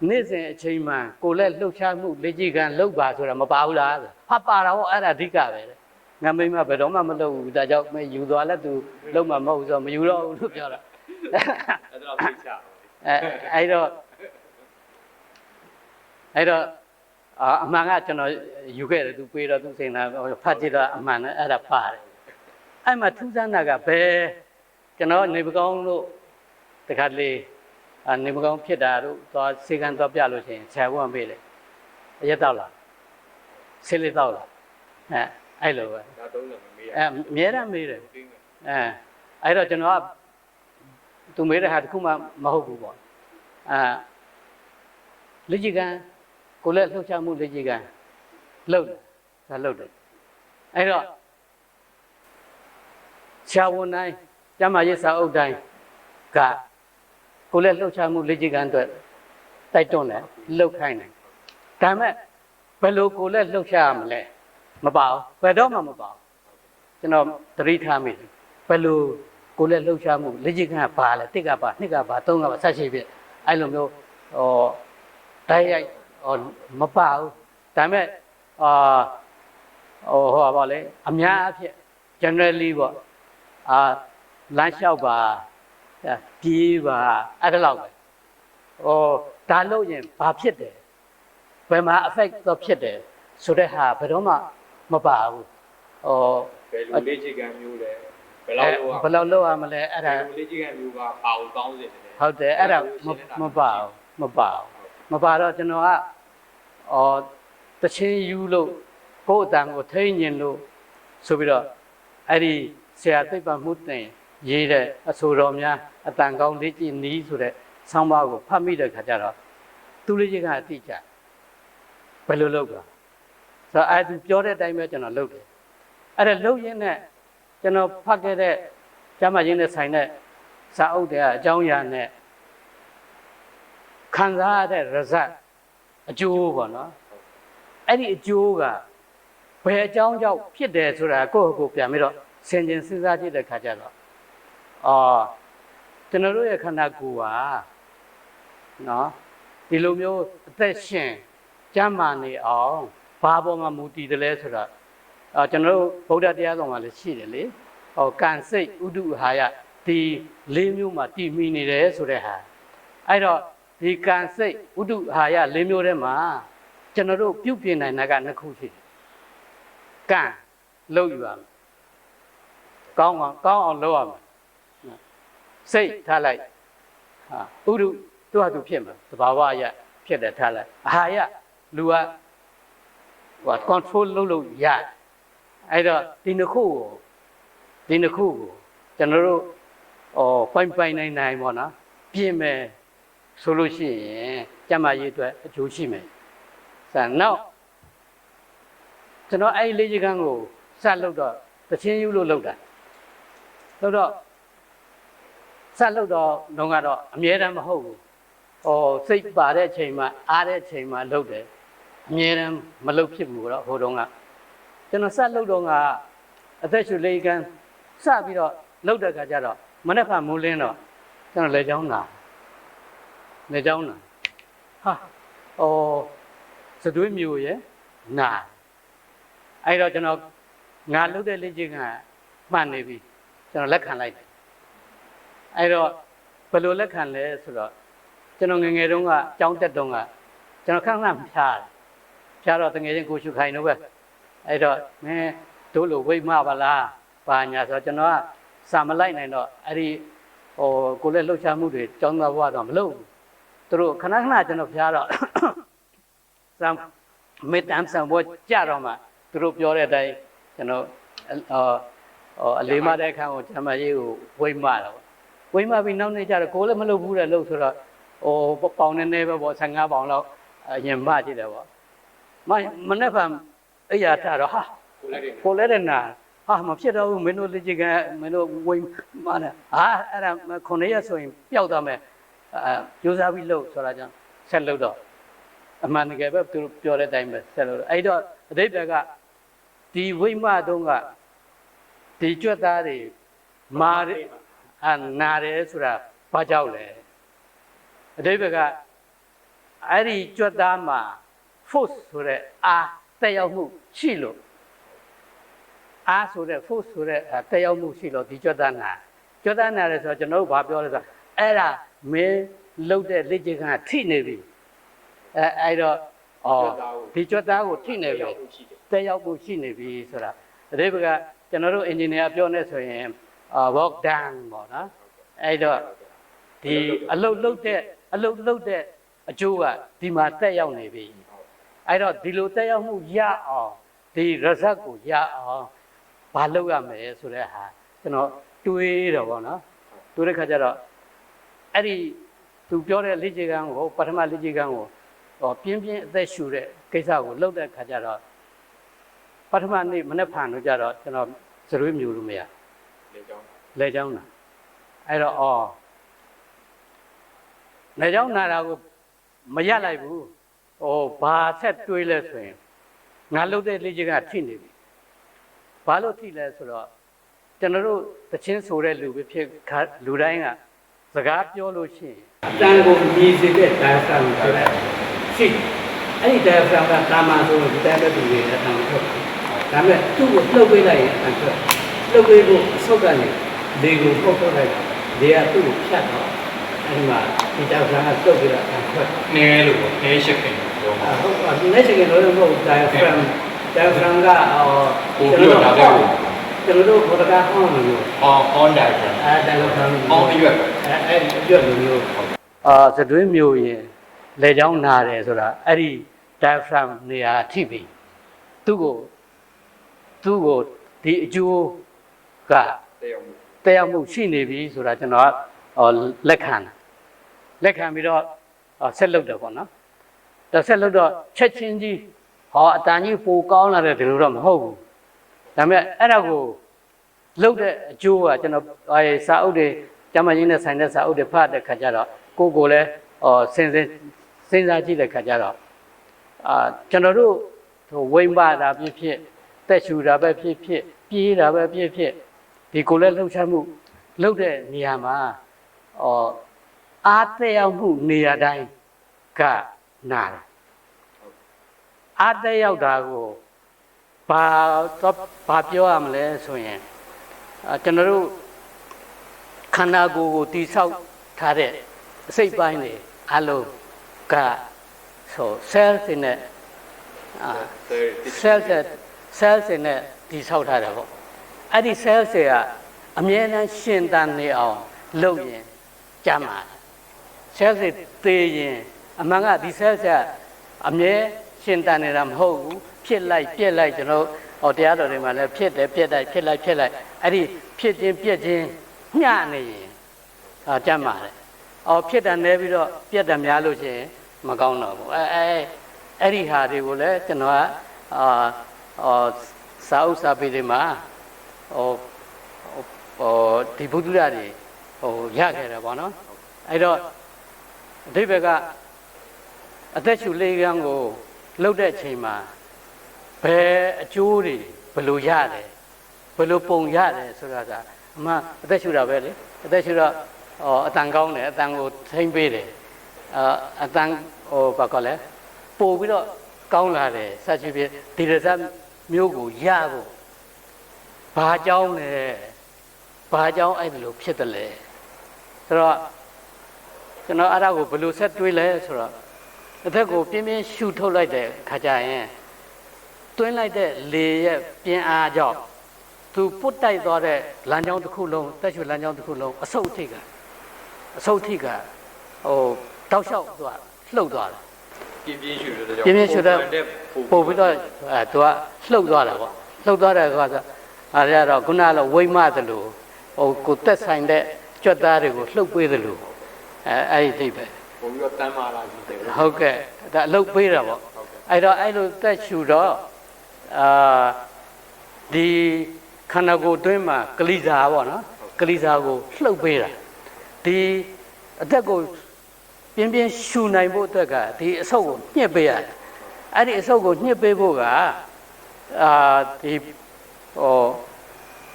နေ့စဉ်အချိန်မှကိုလက်လှုပ်ရှားမှုလေ့ကျင့်ခန်းလုပ်ပါဆိုတာမပါဘူးလားဟာပါတာဟောအဲ့ဒါအဓိကပဲငါမိမဘယ်တော့မှမလုပ်ဘူးဒါကြောင့်မယူသွားလဲသူလုံးမမဟုတ်ဆိုမယူတော့ဘူးလို့ပြောတာအဲ့တော့သိချအဲ့တော့အမှန်ကကျွန်တော်ယူခဲ့တယ်သူပေးတော့သူစိန်တာဖတ်ကြည့်တော့အမှန်နဲ့အဲ့ဒါပါတယ်အဲ့မှာထူးဆန်းတာကဘယ်ကျွန်တော်နေပကောင်းလို့တခါလေနေမကောင်းဖြစ်တာတို့သွားစေကန်းသွားပြလို့ရှိရင်ဆရာကမေးတယ်အရက်တော့လားဆေးလေးတော့လားအဲ့လိုပဲဒါတုံးတယ်မမေးရအမြဲတမ်းမေးတယ်အဲ့တော့ကျွန်တော်ကသူမေးတဲ့ဟာတခုမှမဟုတ်ဘူးပေါ့လေ့ကျင့်ခန်းကိုလည်းလှုပ်ရှားမှုလေ့ကျင့်ခန်းလုပ်တယ်အဲ့တော့ဆရာဝန်တိုင်းကျမရေးစာအုပ်တိုင်းကကိုလည်းလှုပ်ရှားမှုလေ့ကျင့်ခန်းအတွက်တိုက်တွန်းတယ်လှုပ်ခိုင်းတယ်ဒါပေမဲ့ဘယ်လိုကိုလည်းလှုပ်ရှားရမလဲမပါဘူးဘယ်တော့မှမပါဘူးကျွန်တော်သတိထားမိတယ်ဘယ်လိုကိုလည်းလှုပ်ရှားမှုလေ့ကျင့်ခန်းကပါလဲတစ်ကပါနှစ်ကပါသုံးကပါဆက်ရှိဖြစ်အဲ့လိုမျိုးတိုက်ရိုက်မပါဘူးဒါပေမဲ့ဟောပါလေအများအဖြစ် generally ပေါ့ လမ်းလျှောက်ပါပြေးပါအဲ့ဒါလောက်ပဲဩဒါလို့ရင်ဘာဖြစ်တယ်ဘယ်မှာ effect တော့ဖြစ်တယ်ဆိုတဲ့ဟာဘယ်တော့မှမပါဘူးဘယ်လိုလေ့ကျင့်ခန်းမျိုးလဲဘယ်လောက်လုပ်ရမလဲအဲ့ဒါလေ့ကျင့်ခန်းမျိုးကပါအောင်ကောင်းစေတယ်ဟုတ်တယ်အဲ့ဒါမပါတော့ကျွန်တော်ကတချင်းယူလို့ကိုယ့်အတန်ကိုထိန်းညင်လို့ဆိုပြီးတော့အဲ့ဒီဆရာသိပ္ပံမှုတင်ရေးတဲ့အဆိုတော်များအတန်ကောင်းလေ့ကျင့်နည်းဆိုတဲ့ဆောင်းပါးကိုဖတ်မိတဲ့ခါကျတော့သူလေ့ကျင့်ကအတိအကျဘယ်လိုလုပ်လဲဆိုတော့အဲ့သူပြောတဲ့အတိုင်းပဲကျွန်တော်လုပ်တယ်အဲ့ဒါလုပ်ရင်းနဲ့ကျွန်တော်ဖတ်ခဲ့တဲ့ကျမ်းမာရေးနဲ့ဆိုင်တဲ့စာအုပ်တွေကအကြောင်းအရာနဲ့ခံစားရတဲ့ result အကျိုးပေါ့နော်အဲ့ဒီအကျိုးကဘယ်အကြောင်းကြောင့်ဖြစ်တယ်ဆိုတာကိုယ့်ကိုယ်ပြန်ပြီးတော့ဆင်ခြင်စဉ်းစားကြည့်တဲ့ခါကျတော့ကျွန်တော်တို့ရဲ့ခန္ဓာကိုယ်ဟာနော်ဒီလိုမျိုးအသက်ရှင်ကျမ်းမာနေအောင်ဘာပေါ်မှာမူတည်တယ်လဲဆိုတော့ကျွန်တော်တို့ဗုဒ္ဓတရားတော်မှာလည်းရှိတယ်လေကံစိတ်ဥဒုဟာယဒီ၄မျိုးမှာတည်မိနေတယ်ဆိုတဲ့ဟာအဲ့တော့ဒီကံစိတ်ဥဒုဟာယ၄မျိုးထဲမှာကျွန်တော်တို့ပြုပြင်နိုင်တာကနှစ်ခုရှိတယ်ကံလုပ်ယူရမယ်ကောင်းအောင်လုပ်ရမယ်စိတ်ထားလိုက်ဥဒုသူ့ဟာသူဖြစ်မှာသဘာဝအရဖြစ်တယ်ထားလိုက်အာဟာယလူကcontrol လုပ်လို့ရအဲ့တော့ဒီနှစ်ခုကိုကျွန်တော်တို့ပိုင်နိုင်ပေါ့နော်ပြင်မယ်ဆိုလို့ရှိရင်ကျန်းမာရေးအတွက်အကျိုးရှိမယ်နောက်ကျွန်တော်အဲ့လေးချက်ကန်းကိုစလုပ်တော့တချင်းယူလို့လုပ်တာလုပ်တော့စလုပ်တော့တော့ကတော့အမြဲတမ်းမဟုတ်ဘူးစိတ်ပါတဲ့အချိန်မှာအားတဲ့အချိန်မှာလုပ်တယ်အမြဲတမ်းမလုပ်ဖြစ်ဘူးတော့ဟိုတုန်းကကျွန်တော်စလုပ်တော့ကအသက်ရှူလေးကန်းစပြီးတော့လုပ်တဲ့ခါကျတော့မနေ့ကမိုးလင်းတော့ကျွန်တော်လေချောင်းနာစသွေးမျိုးရဲ့နာအဲ့တော့ကျွန်တော်ငါလုပ်တဲ့လေ့ကျင့်ခန်းမှန်နေပြီကျွန်တော်လက်ခံလိုက်တယ်အဲ့တော့ဘယ်လိုလက်ခံလဲဆိုတော့ကျွန်တော်ငယ်တုန်းကကြောင်းတက်တုန်းကကျွန်တော်ခဏဖျားတော့တကယ်ချင်းကိုရှုခိုင်တော့ပဲအဲ့တော့မင်းတို့လိုဝိမ့်မပါလားပါညာဆိုတော့ကျွန်တော်ကစာမလိုက်နိုင်တော့အဲ့ဒီကိုလည်းလှုပ်ရှားမှုတွေကြောင်းသားဘဝတော့မလုပ်ဘူးသူတို့ခဏကျွန်တော်ဖျားတော့စံမေတ္တမ်းဆံဘောကြတော့မှသူတို့ပြောတဲ့အတိုင်းကျွန်တော်အလေးမတဲ့အခါကိုကျမကြီးကိုဝိမ့်မတော့ဝိမ့်မပြီးနောက်နေ့ကျတော့ကိုလည်းမလုပ်ဘူးတဲ့လို့ဆိုတော့ပေါင်နေပဲပေါ့15ပေါင်လောက်ရင်မကြည့်တယ်ပေါ့မနေ့ကအဲ့ရထတော့ဟာကိုလည်းတဲ့နာမဖြစ်တော့ဘူးမင်းတို့လက်ချက်ကမင်းတို့ဝိမ့်မနဲ့အဲ့ဒါ9ရက်ဆိုရင်ပျောက်သွားမယ်ကြိုးစားပြီးလုပ်ဆိုတာကြောင့်ဆက်လုပ်တော့အမှန်တကယ်ပဲသူပြောတဲ့အတိုင်းပဲဆက်လို့အဲ့တော့အဓိပ္ပာယ်ကဒီဝိမတုံးကဒီကြွက်သားတွေမာနာတယ်ဆိုတာဘာကြောက်လဲအဓိပ္ပာယ်ကအဲ့ဒီကြွက်သားမှာ force ဆိုတဲ့အားတက်ရောက်မှုရှိလို့အားဆိုတဲ့ force ဆိုတဲ့တက်ရောက်မှုရှိလို့ဒီကြွက်သားနာတယ်ဆိုတော့ကျွန်တော်တို့ဘာပြောလဲဆိုတော့အဲ့ဒါမင်းလှုပ်တဲ့လက်ကျကထိနေပြီအဲ့တော့ဒီကြွက်သားကိုထိနေပြီတက်ရောက်မှုရှိနေပြီဆိုတာအဓိပ္ပာယ်ကကျွန်တော်တို့ engineer ပြောနေဆိုရင်work done ပေါ့နော်အဲ့တော့ဒီအလုပ်လုပ်တဲ့အကျိုးကဒီမှာတက်ရောက်နေပြီအဲ့တော့ဒီလိုတက်ရောက်မှုရအောင်ဒီ result ကိုရအောင်ဘာလုပ်ရမလဲဆိုတဲ့ဟာကျွန်တော်တွေးတော့ပေါ့နော်တွေးတဲ့ခါကျတော့အဲ့ဒီသူပြောတဲ့လေ့ကျင့်ခန်းကိုပထမလေ့ကျင့်ခန်းကိုပြင်းအသက်ရှူတဲ့ကိစ္စကိုလုပ်တဲ့ခါကျတော့ပထမနေ့မနေ့ဖန်လို့ကြတော့ကျွန်တော်စရွေးမြူလို့မရလေချောင်းနာအဲ့တော့လေချောင်းနာတာကိုမရလိုက်ဘူးဘာဆက်တွေးလဲဆိုရင်ငါလုပ်တဲ့လေ့ကျင့်ခန်းထိနေပြီဘာလို့ထိလဲဆိုတော့ကျွန်တော်တို့တချင်းဆိုတဲ့လူပဲဖြစ်လူတိုင်းကစကားပြောလို့ရှိရင်အတန်ကိုမြည်စေတဲ့ diaphragm ဆိုတဲ့ရှိအဲ့ဒီ diaphragm ကတာမန်ဆိုလို့ဒီတိုင်းပဲသူတွေအတန်ထွက်ဒါပေမဲ့သူ့ကိုလှုပ်ပေးလိုက်ရင်အတန်ထွက်လှုပ်ပေးဖို့အဆုတ်ကနေ လေကိုပုတ်ထုတ်လိုက်လေကသူ့ကိုဖြတ်တော့အဲ့မှာဒီတောက်ဆန်းကတုတ်ပြီးတော့ခွက် နဲလို့ပေါ့နဲရှစ်ခင်ပြောမှာ ဟုတ်ပါဘူးလက်ရှိကလို့မဟုတ် diaphragm ကပို့ပြီးတော့ဒါပဲကို ကျွန်တော်တို့ဘောတကားဟောင်းလို့ on diagram diaphragm အောင်ရွက် အဲ့ရွက်လိုမျိုးသတွင်းမျိုးရင်လေချောင်းနာတယ်ဆိုတာအဲ့ဒီ diaphragm နေရာထိပြီသူ့ကိုဒီအကျိုးက တဲ့အောင်တရားမှုရှိနေပြီဆိုတာကျွန်တော်လက်ခံပြီးတော့ဆက်လုပ်တယ်ပေါ့နော်ဒါဆက်လုပ်တော့ချက်ချင်းကြီးအတန်ကြီးပိုကောင်းလာတဲ့ဒီလိုတော့မဟုတ်ဘူးဒါပေမဲ့အဲ့ဒါကိုလုပ်တဲ့အကျိုးကကျွန်တော်စာအုပ်တွေကျမကြီးနဲ့ဆိုင်တဲ့စာအုပ်တွေဖတ်တဲ့ခါကျတော့ကိုယ်လည်းစဉ်းစားကြည့်တဲ့ခါကျတော့ကျွန်တော်တို့ဝိမ့်ပါတာဖြစ်ဖြစ်တက်ရှူတာပဲဖြစ်ဖြစ်ပြေးတာပဲဖြစ်ဖြစ်ဒီကိုယ်လည်းလှုပ်ရှားမှုလုပ်တဲ့နေရာမှာအားတက်ရောက်မှုနေရာတိုင်းကနာတယ်အားတက်ရောက်တာကိုဘာပြောရမလဲဆိုရင်ကျွန်တော်တို့ခန္ဓာကိုယ်ကိုတိဆောက်ထားတဲ့အစိတ်ပိုင်းတွေအလုံးကcell တွေနဲ့cell တွေနဲ့တိဆောက်ထားတာပေါ့အဲ့ဒီ cell တွေကအမြဲတမ်းရှင်သန်နေအောင်လုပ်ရင်ကြမ်းပါ cell တွေသေရင်အမှန်ကဒီ cell ကအမြဲရှင်သန်နေတာမဟုတ်ဘူးဖြစ်လိုက်ပြက်လိုက်ကျွန်တော်တရားတော်တွေမှာလည်းဖြစ်တယ်ပြက်လိုက်ဖြစ်လိုက်အဲ့ဒီဖြစ်ခြင်းပြက်ခြင်းညှနေရင်ကြမ်းပါတယ်ဖြစ်တာနဲပြီးတော့ပြက်တာများလို့ရှိရင်မကောင်းတော့ဘူးအဲ့ဒီဟာတွေကိုလည်းကျွန်တော်ကစာအုပ်စာပေတွေမှာဒီဘုဒ္ဓရာတွေရခဲ့တယ်ပေါ့နော်အဲ့တော့အဓိပ္ပာယ်ကအသက်ရှူလေးကန်းကိုလှုပ်တဲ့အချိန်မှာဘယ်အကျိုးတွေဘယ်လိုရတယ်ဘယ်လိုပုံရတယ်ဆိုတာကအမှအသက်ရှူတာပဲလေအသက်ရှူတော့အတန်ကောင်းတယ်အတန်ကိုထိမ့်ပေးတယ်အတန်ဘာခေါ်လဲပို့ပြီးတော့ကောင်းလာတယ်စသဖြင့်ဒီရဇတ်မျိုးကိုရဖို့ဘာကြောင်းလဲဘာကြောင်းအဲ့ဒါလိုဖြစ်တယ်လဲဆိုတော့ကျွန်တော်အဲ့ဒါကိုဘယ်လိုဆက်တွေးလဲဆိုတော့အသက်ကိုပြင်းပြင်းရှူထုတ်လိုက်တဲ့ခါကျရင်တွင်းလိုက်တဲ့လေရဲ့ပြင်းအားကြောင့်သူပုတ်တိုက်သွားတဲ့လမ်းကြောင်းတစ်ခုလုံးတက်ရွှေလမ်းကြောင်းတစ်ခုလုံးအဆုတ်ထိပ်ကတောက်လျှောက်သူကလှုပ်သွားတယ်ပြင်းပြင်းရှူတဲ့ကြောင့် ပြင်းပြင်းရှူတဲ့ပို့ပြီးတော့သူကလှုပ်သွားတာပေါ့လှုပ်သွားတဲ့အခါကျအားရတော့ခုနကဝိမသလိုကိုတက်ဆိုင်တဲ့ကြွက်သားတွေကိုလှုပ်ပေးသလိုအဲ့ဒီပဲပို့ပြီးတော့တမ်းမာလာရှိတယ်ဟုတ်ကဲ့ဒါလှုပ်ပေးတာပေါ့အဲ့တော့အဲ့လိုတက်ရှူတော့ဒီခန္ဓာကိုယ်အတွင်းမှာကလိဇာပေါ့နော်ကလိဇာကိုလှုပ်ပေးတာဒီအသက်ကိုပြင်းပြင်းရှူနိုင်ဖို့အတွက်ကဒီအဆုပ်ကိုညှစ်ပေးရတယ်အဲ့ဒီအဆုပ်ကိုညှစ်ပေးဖို့က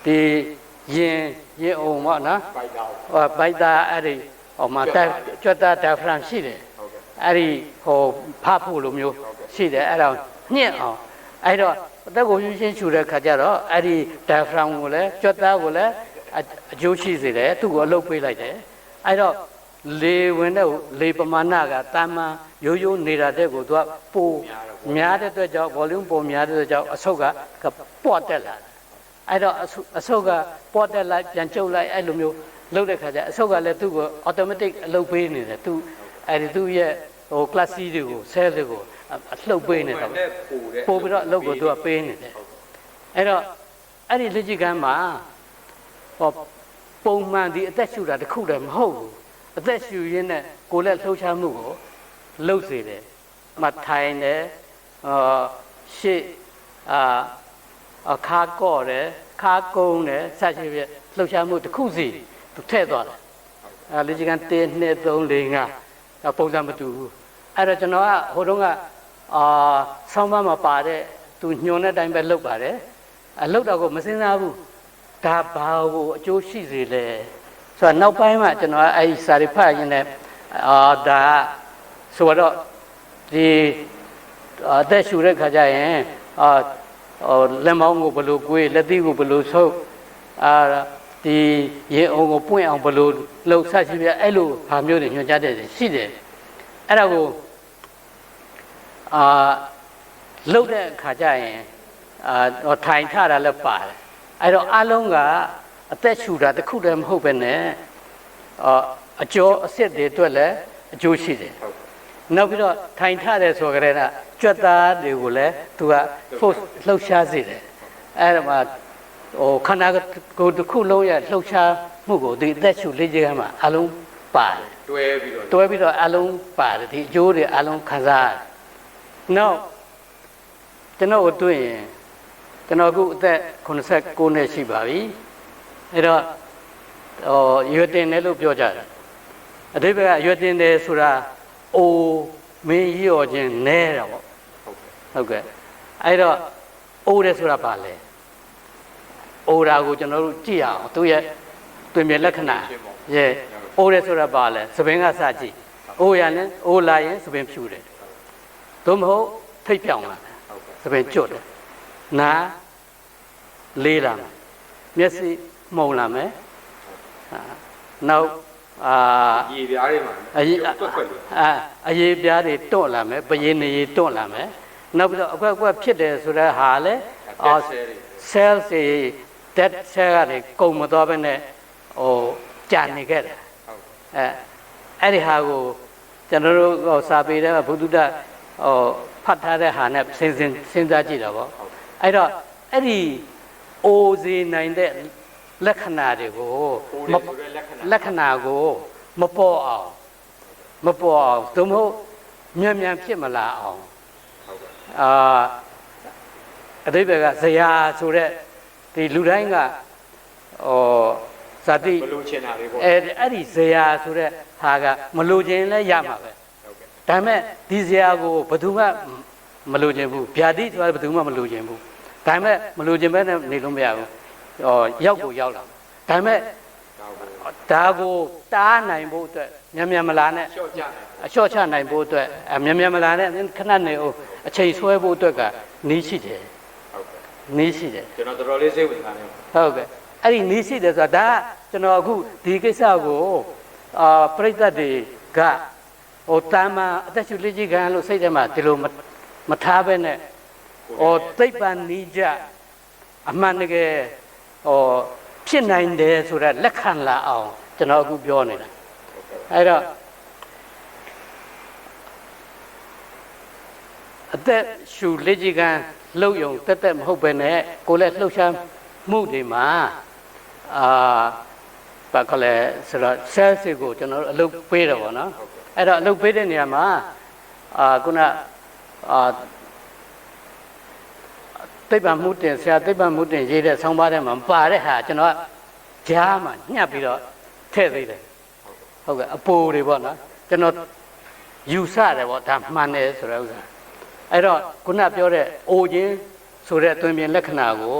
ဒီရင်အောင်ပေါ့နော်ဘိုက်တာအဲ့ဒီမှာကြွက်တာဒါဖရန်ရှိတယ်အဲ့ဒီဖဖို့လိုမျိုးရှိတယ်အဲ့ဒါညှစ်အောင်အဲ့တော့အသက်ကိုရှင်းရှူတဲ့ခါကျတော့အဲ့ဒီဒါဖရန်ကိုလည်းကြွက်သားကိုလည်းအကျိုးရှိစေတယ်သူ့ကိုအလုပ်ပေးလိုက်တယ်အဲ့တော့လေဝင်တဲ့လေပမာဏကတာမန်ရိုးနေတာတဲ့ကိုသူကပိုများတဲ့အတွက်ကြောင့် volume ပိုများတဲ့အတွက်ကြောင့်အဆုတ်ကပေါ့တက်လာတယ်အဲ့တော့အဆုတ်ကပေါ့တက်လိုက်ပြန်ကျုပ်လိုက်အဲ့လိုမျိုးလုပ်တဲ့ခါကျအဆုတ်ကလည်းသူ့ကို automatic အလုပ်ပေးနေတယ်သူအဲ့ဒီသူ့ရဲ့class C တွေကို cell တွေကိုအလှုပ်ပေးနေတယ်ပို့ပြီးတော့အလုပ်ကိုသူကပေးနေတယ်အဲ့တော့အဲ့ဒီလက်ကျကမ်းမှာပုံမှန်ဒီအသက်ရှူတာတစ်ခုတည်းမဟုတ်ဘူးအသက်ရှူရင်းနဲ့ကိုယ်လက်လှုပ်ရှားမှုကိုလှုပ်စေတယ်မထိုင်တယ်ရှေ့ခါကော့တယ်ခါကုန်းတယ်စသဖြင့်လှုပ်ရှားမှုတစ်ခုစီသူထည့်သွားတယ်လူကြီးက1 2 3 4 5ပုံစံမတူဘူးအဲ့တော့ကျွန်တော်ကဟိုတုန်းကဆောင်းပါးမှာပါတဲ့သူညွှန်တဲ့အတိုင်းပဲလှုပ်ပါတယ်လှုပ်တော့ကိုမစင်စားဘူးဒါဘာကိုအကျိုးရှိစေလဲဆိုတော့နောက်ပိုင်းမှာကျွန်တော်ကအဲ့ဒီစာရိဖတ်ရင်းနဲ့ဒါဆိုတော့ဒီအသက်ရှူတဲ့ခါကျရင်လက်မောင်းကိုဘယ်လိုကွေးလက်သီးကိုဘယ်လိုဆုပ် ဒီရေအောင်ကိုပွင့်အောင်ဘလို့လှုပ်ဆက်ရှိပြအဲ့လိုဟာမျိုးတွေညွှန်ကြားတဲ့ရှိတယ်အဲ့ဒါကိုလှုပ်တဲ့အခါကျရင်ထိုင်ထတာလည်းပါတယ်အဲ့တော့အလုံးကအသက်ရှူတာတစ်ခုတည်းမဟုတ်ပဲနဲ့အကျော်အစ်စ်တွေအတွက်လည်းအကျိုးရှိတယ်နောက်ပြီးတော့ထိုင်ထတယ်ဆိုကြတဲ့ကကြွက်သားတွေကိုလည်းသူက force လှုပ်ရှားစေတယ်အဲ့ဒါမှခန္ဓာကိုယ်တစ်ခုလုံးရဲ့လှုပ်ရှားမှုကိုဒီအသက်ရှူလေ့ကျင့်ခန်းမှာအလုံးပါတယ်တွဲပြီးတော့အလုံးပါတယ်ဒီအကျိုးတွေအလုံးခံစားရတယ်နောက်ကျွန်တော်တို့တွေ့ရင်ကျွန်တော်အခုအသက်89နှစ်ရှိပါပြီအဲ့တော့ရွယ်တင်တယ်လို့ပြောကြတယ်အဓိပ္ပာယ်ကရွယ်တင်တယ်ဆိုတာအိုမင်းရော့ခြင်းနဲတာပေါ့ဟုတ်ကဲ့အဲ့တော့အိုတယ်ဆိုတာဘာလဲအိုတာကိုကျွန်တော်တို့ကြည့်အောင်သူရဲ့တွင်မြင်လက္ခဏာရဲ့အိုတယ်ဆိုတာဘာလဲသပင်ကစကြည့်အိုရရင်အိုလာရင်သပင်ဖြူတယ်သို့မဟုတ်ထိတ်ပြောင်လာသပင်ကျွတ်တယ်နားလေးလာမယ်မျက်စိမှုံလာမယ်နောက်ရေပြားတွေမှာအရေပြားတွေတွန့်လာမယ်ပရင်နေတွန့်လာမယ်နောက်ပြီးတော့အကွက်ဖြစ်တယ်ဆိုတဲ့ဟာလေcell တွေ dead cell ကနေကုန်မသွားဘဲနဲ့ကြာနေခဲ့တယ်အဲ့ဒီဟာကိုကျွန်တော်တို့စာပေထဲမှာဘုဒ္ဓဖတ်ထားတဲ့ဟာနဲ့စဉ်းစားကြည့်တာပေါ့အဲ့တော့အဲ့ဒီအိုစေနိုင်တဲ့လက္ခဏာတွေကိုလက္ခဏာကိုမပေါ်အောင်သို့မဟုတ်မြန်ဖြစ်မလာအောင်အတိပ္ပယ်ကဇရာဆိုတဲ့ဒီလူတိုင်းကဇာတိမလိုချင်တာတွေပေါ့အဲ့ဒီဇရာဆိုတဲ့ဟာကမလိုချင်လဲရမှာပဲဒါပေမဲ့ဒီဇရာကိုဘယ်သူမှမလိုချင်ဘူးဗျာတိဆိုတာဘယ်သူမှမလိုချင်ဘူးဒါပေမဲ့မလိုချင်ပဲနဲ့နေလို့မရဘူးရောက်ကိုရောက်လာဒါပေမဲ့ဒါကိုတားနိုင်ဖို့အတွက်မြန်မလာနဲ့အလျှော့ချနိုင်ဖို့အတွက်မြန်မလာနဲ့ခဏနေအောင်အချိန်ဆွဲဖို့အတွက်ကနီးရှိတယ်နီးရှိတယ်ကျွန်တော်တော်တော်လေးစိတ်ဝင်စားနေဟုတ်ကဲ့အဲ့ဒီနီးရှိတယ်ဆိုတာဒါကကျွန်တော်အခုဒီကိစ္စကိုပြိဿတ်တွေကတာမန်အသက်ရှူလေ့ကျင့်ခန်းလို့စိတ်ထဲမှာဒီလိုမထားပဲနဲ့သိပ္ပံနီးကြအမှန်တကယ်ဖြစ်နိုင်တယ်ဆိုတော့လက်ခံလာအောင်ကျွန်တော်အခုပြောနေတာအဲ့တော့အသက်ရှူလေ့ကျင့်ခန်းလှုပ်ယုံတက်မဟုတ်ပဲနဲ့ကိုယ်လည်းလှုပ်ရှားမှုတွေမှာဘာကလဲဆိုတော့ cell ကိုကျွန်တော်တို့အလုပ်ပေးတယ်ပေါ့နော်အဲ့တော့အလုပ်ပေးတဲ့နေရာမှာခုနသိပ္ပံမှုတင်ဆရာသိပ္ပံမှုတင်ရေးတဲ့ဆောင်းပါးထဲမှာပါတဲ့ဟာကျွန်တော်ကကြားမှာညှပ်ပြီးတော့ထည့်သေးတယ်ဟုတ်ကဲ့အပိုတွေပေါ့နော်ကျွန်တော်ယူဆတယ်ပေါ့ဒါမှန်တယ်ဆိုတဲ့ဥစ္စာအဲ့တော့ခုနပြောတဲ့အိုခြင်းဆိုတဲ့အတွင်ပြင်လက္ခဏာကို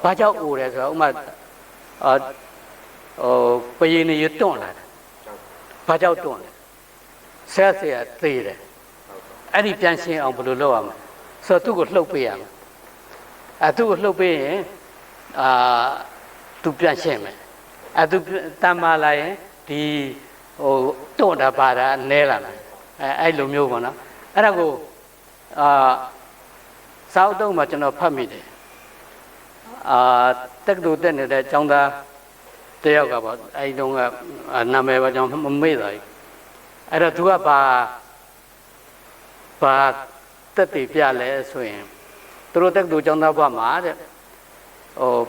ဘာကြောင့်အိုတယ်ဆိုတော့ဥမာပရင်နေရတွန့်လာတယ်ဘာကြောင့်တွန့်လဲဆက်သေးတယ်အဲ့ဒီပြန်ရှင်းအောင်ဘယ်လိုလုပ်ရမလဲဆိုတော့သူ့ကိုလှုပ်ပေးရမယ်သူ့ကိုလှုပ်ပေးရင်သူပြန်ရှင်းမယ်သူတမ်းမာလာရင်ဒီတွန့်တာပါတာနဲလာမယ်အဲ့လိုမျိုးပေါ့နော်အဲ့ဒါကိုစာအုပ်တုံးမှာကျွန်တော်ဖတ်မိတယ်တက္ကသိုလ်တက်နေတဲ့ကျောင်းသားတယောက်ကပေါ့အဲ့တုန်းကနာမည်ပါကျွန်တော်မမေ့တော့ဘူးအဲ့တော့သူကဘာတက်တည်ပြလဲဆိုရင်သူတို့တက္ကသိုလ်ကျောင်းသားဘဝမှာတဲ့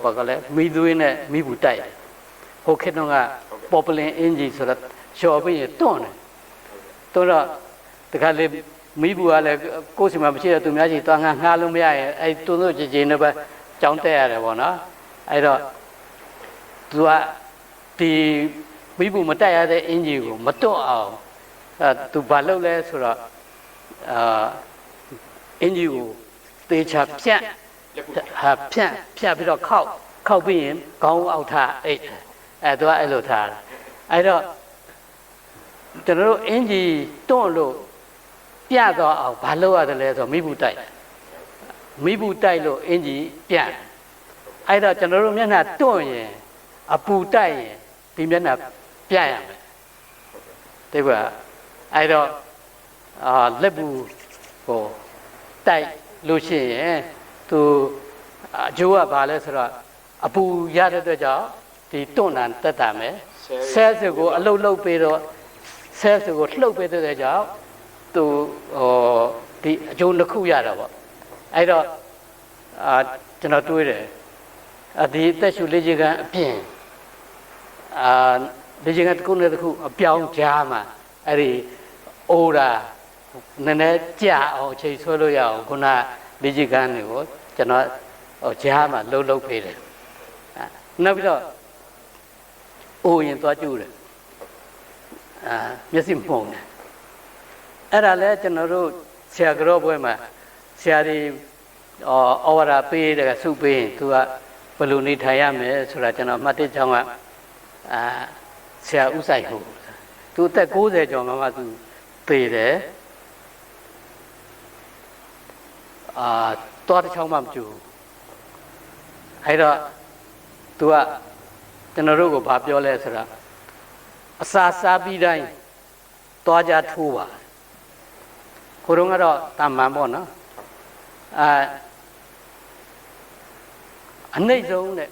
ဘာကလဲမိသွေးနဲ့မိဘူးတိုက်တယ်ဟိုခေတ်တုန်းကပေါ်ပလင်အင်ဂျီဆိုတော့လျှော်ပြီးရင်တွန့်တယ်တွန့်တော့တခါလေမိဘူးကလည်းကိုယ်စီမှာမရှိတဲ့သူများကြီးသွားငှားလို့မရရင်အဲ့တွန့်တို့ကြည်ကြည်နဲ့ပဲကျောင်းတက်ရတယ်ပေါ့နော်အဲ့တော့သူကဒီမိဘူးမတက်ရတဲ့အင်ဂျီကိုမတွန့်အောင်သူဘာလုပ်လဲဆိုတော့အင်ဂျီကိုသေချာဖြတ်ပြီးတော့ခောက်ပြီးရင်ခေါင်းအောက်ထားအိတ်သူကအဲ့လိုထားတယ်အဲ့တော့ကျွန်တော်တို့အင်ဂျီတွန့်လို့ပြတော့အောင်ဘာလုပ်ရတယ်လဲဆိုတော့မိဘူးတိုက်လို့အင်ဂျီပြအဲ့တော့ကျွန်တော်တို့မျက်နှာတွန့်ရင် အပူတိုက်ရင်ဒီမျက်နှာပြရမယ်တိကွာအဲ့တော့လက်ပူဟိုတိုက်လို့ရှိရင်သူအကျိုးကဘာလဲဆိုတော့အပူရတဲ့အတွက်ကြောင့်ဒီတွန့်တာတက်တာမယ်ဆဲစစ်ကိုအလုတ်လုတ်ပြီးတော့ဆဲစစ်ကိုလှုပ်ပေးတဲ့ကြောင့်သူဒီအကျိုးတစ်ခုရတာပေါ့အဲ့တော့ကျွန်တော်တွေးတယ်ဒီအသက်ရှူလေ့ကျင့်ခန်းအပြင်လေ့ကျင့်ခန်းတစ်ခုနဲ့တစ်ခုအပြောင်းကြားမှာအဲ့ဒီအိုးတာနည်းနည်းကြာအောင်အချိန်ဆွဲလို့ရအောင်ခုနလေ့ကျင့်ခန်းတွေကိုကျွန်တော်ကြားမှာလှုပ်ပေးတယ်နောက်ပြီးတော့အိုးရင်သွားကျူးတယ်မျက်စိမှုန်တယ်အဲ့ဒါလဲကျွန်တော်တို့ဆရာကြောပွဲမှာဆရာဒီဩဝါဒပေးတယ်ဆုပေးရင်သူကဘယ်လိုနေထိုင်ရမယ်ဆိုတာကျွန်တော်မှတ်တဲ့ကြောင်းကဆရာဥဆိုင်ဟုတ်သူအသက်60ကျော်မှသူပေတယ်သွားတစ်ချောင်းမှမကျူအဲ့တော့သူကကျွန်တော်တို့ကိုဘာပြောလဲဆိုတော့အစာစားပြီးတိုင်းသွားကြထိုးပါခိုးတော့ကတော့တာမန်ပေါ့နော်အနှိမ့်ဆုံးနဲ့